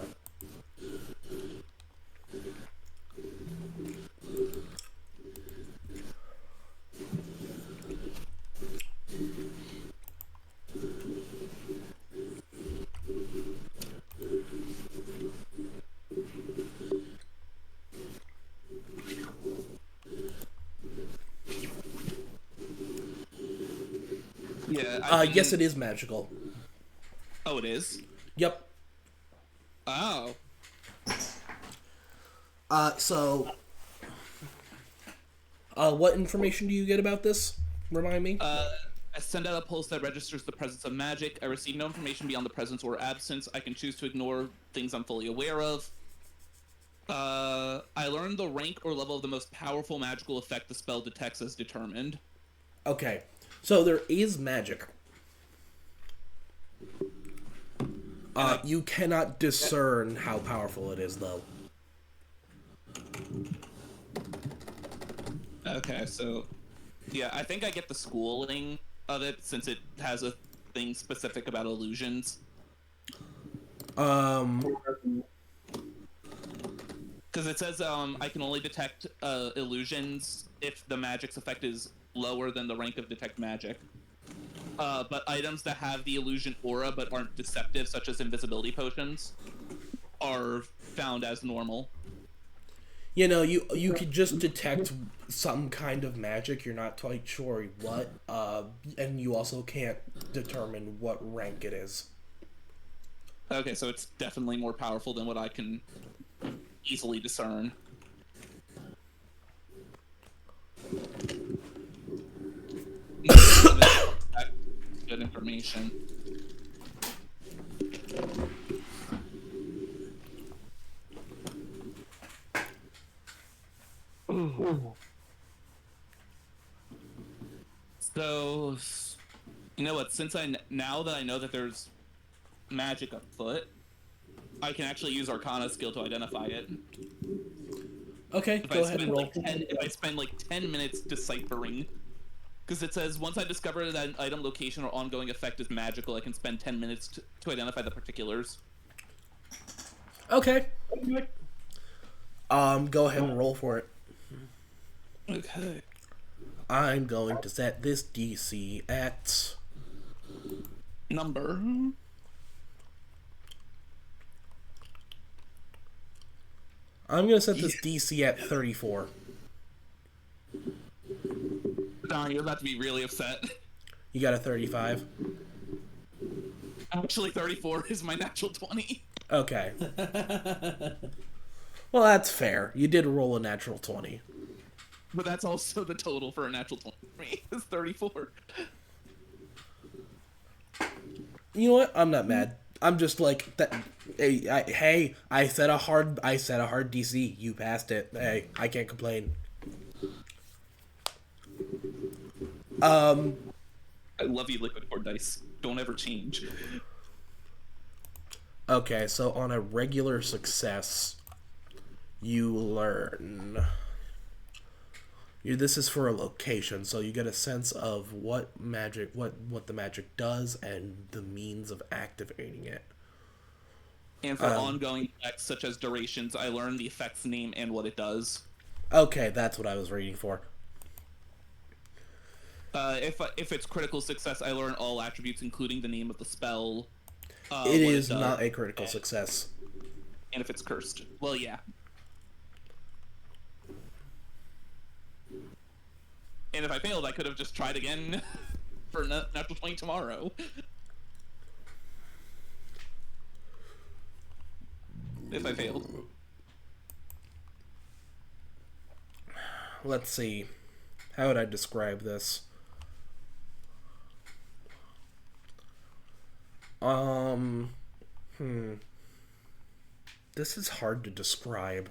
Yeah. Yes, it is magical. Oh, it is? Yep. Oh. What information do you get about this? Remind me. I send out a pulse that registers the presence of magic. I receive no information beyond the presence or absence. I can choose to ignore things I'm fully aware of. I learn the rank or level of the most powerful magical effect the spell detects as determined. Okay. So there is magic. You cannot discern how powerful it is, though. Okay, so yeah, I think I get the schooling of it since it has a thing specific about illusions. Because it says I can only detect illusions if the magic's effect is lower than the rank of detect magic. But items that have the illusion aura but aren't deceptive, such as invisibility potions, are found as normal. You know, you could just detect some kind of magic. You're not quite sure what, and you also can't determine what rank it is. Okay, so it's definitely more powerful than what I can easily discern. Good information. So, you know what? Since now that I know that there's magic afoot, I can actually use Arcana skill to identify it. Okay, go ahead and roll. If I spend like 10 minutes deciphering, because it says once I discover that an item, location, or ongoing effect is magical, I can spend 10 minutes to identify the particulars. Okay. Go ahead and roll for it. Okay. I'm going to set this DC at Number. I'm going to set this DC at 34. Darn, you're about to be really upset. You got a 35? Actually, 34 is my natural 20. Okay. Well, that's fair. You did roll a natural 20. But that's also the total for a natural 20 for me. It's 34. You know what? I'm not mad. I'm just like that. Hey, I set a hard DC. You passed it. Hey, I can't complain. I love you, Liquid Core Dice. Don't ever change. Okay, so on a regular success, you learn. This is for a location, so you get a sense of what the magic does and the means of activating it. And for ongoing effects such as durations, I learn the effect's name and what it does. Okay, that's what I was reading for. If it's critical success, I learn all attributes, including the name of the spell. It is not a critical success. And if it's cursed, well, yeah. And if I failed, I could have just tried again for natural 20 tomorrow. If I failed. let's see. How would I describe this? Um, This is hard to describe.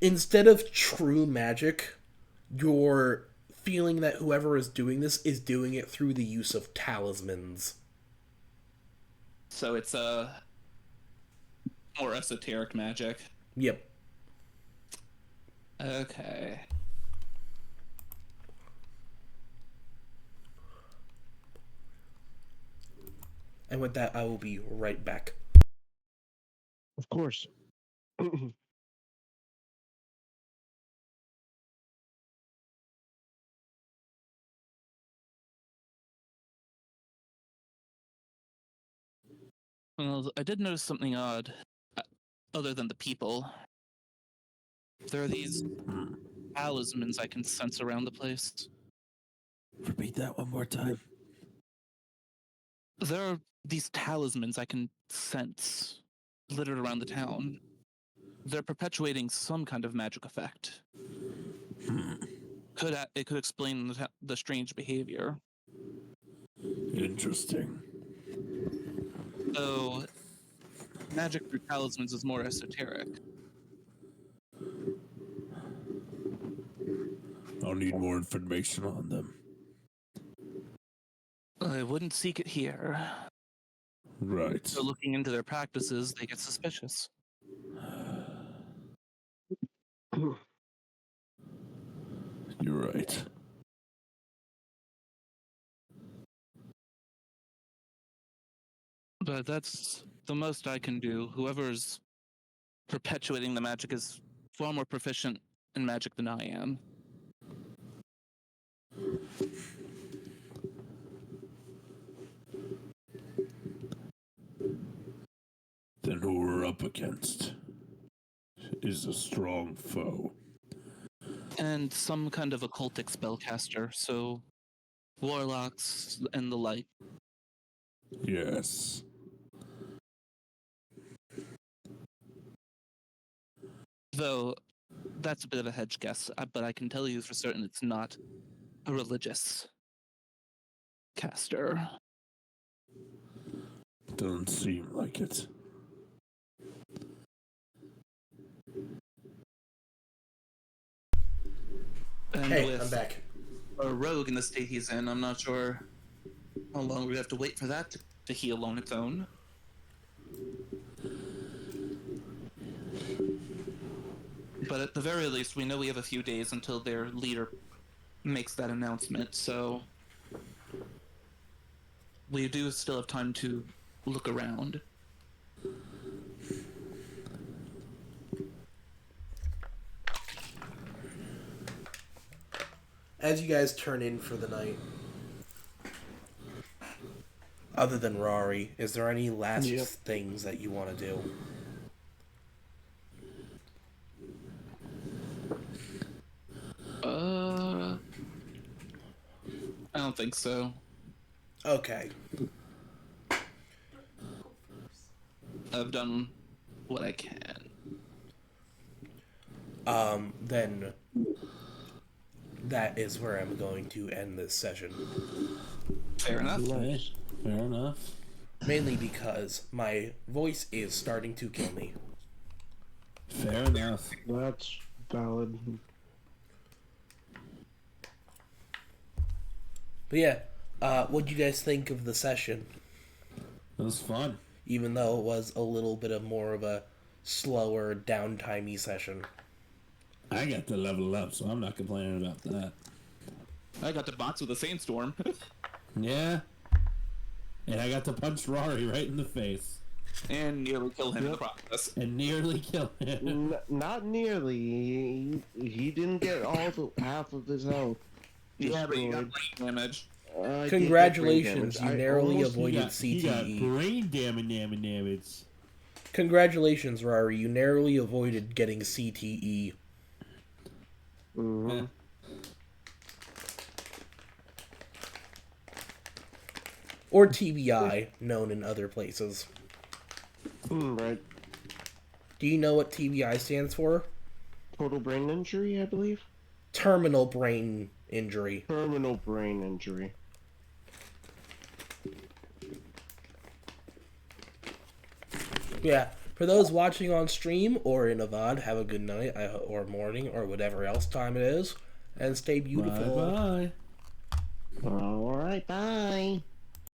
Instead of true magic, you're feeling that whoever is doing this is doing it through the use of talismans. So it's a more esoteric magic. Yep. Okay. And with that, I will be right back. Of course. Well, I did notice something odd, uh, other than the people. There are these talismans I can sense around the place. Repeat that one more time. There are these talismans I can sense littered around the town. They're perpetuating some kind of magic effect. It could explain the strange behavior. Interesting. Though magic through talismans is more esoteric. I'll need more information on them. I wouldn't seek it here. Right. So looking into their practices, they get suspicious. You're right. But that's the most I can do. Whoever's perpetuating the magic is far more proficient in magic than I am. Then who we're up against is a strong foe. And some kind of occultic spellcaster, so warlocks and the like. Yes. Though that's a bit of a hedge guess, but I can tell you for certain it's not a religious caster. Doesn't seem like it. And Hey, with I'm back. a rogue in the state he's in, I'm not sure how long we have to wait for that to heal on its own. But at the very least, we know we have a few days until their leader makes that announcement, so we do still have time to look around. As you guys turn in for the night, other than Rari, is there any last Yep. things that you want to do? I don't think so. Okay. I've done what I can. Then that is where I'm going to end this session. Fair enough. Okay. Fair enough. Mainly because my voice is starting to kill me. Fair enough. That's valid. But yeah, what'd you guys think of the session? It was fun. Even though it was a little bit of more of a slower, downtimey session. I got to level up, so I'm not complaining about that. I got to box with a sandstorm. Yeah. And I got to punch Rari right in the face. And nearly kill him in the process. And nearly kill him. Not nearly. He didn't get half of his health. Yeah, but you got destroyed. brain damage. I did get brain Congratulations, damage. you I narrowly almost- avoided He got CTE. brain damage. Congratulations, Rari, you narrowly avoided getting CTE. Mhm. or TBI, known in other places. Right. Do you know what TBI stands for? Total brain injury, I believe. Terminal brain injury. Terminal brain injury. Yeah. For those watching on stream or in a VOD, have a good night or morning or whatever else time it is, and stay beautiful. Bye bye. All right, bye.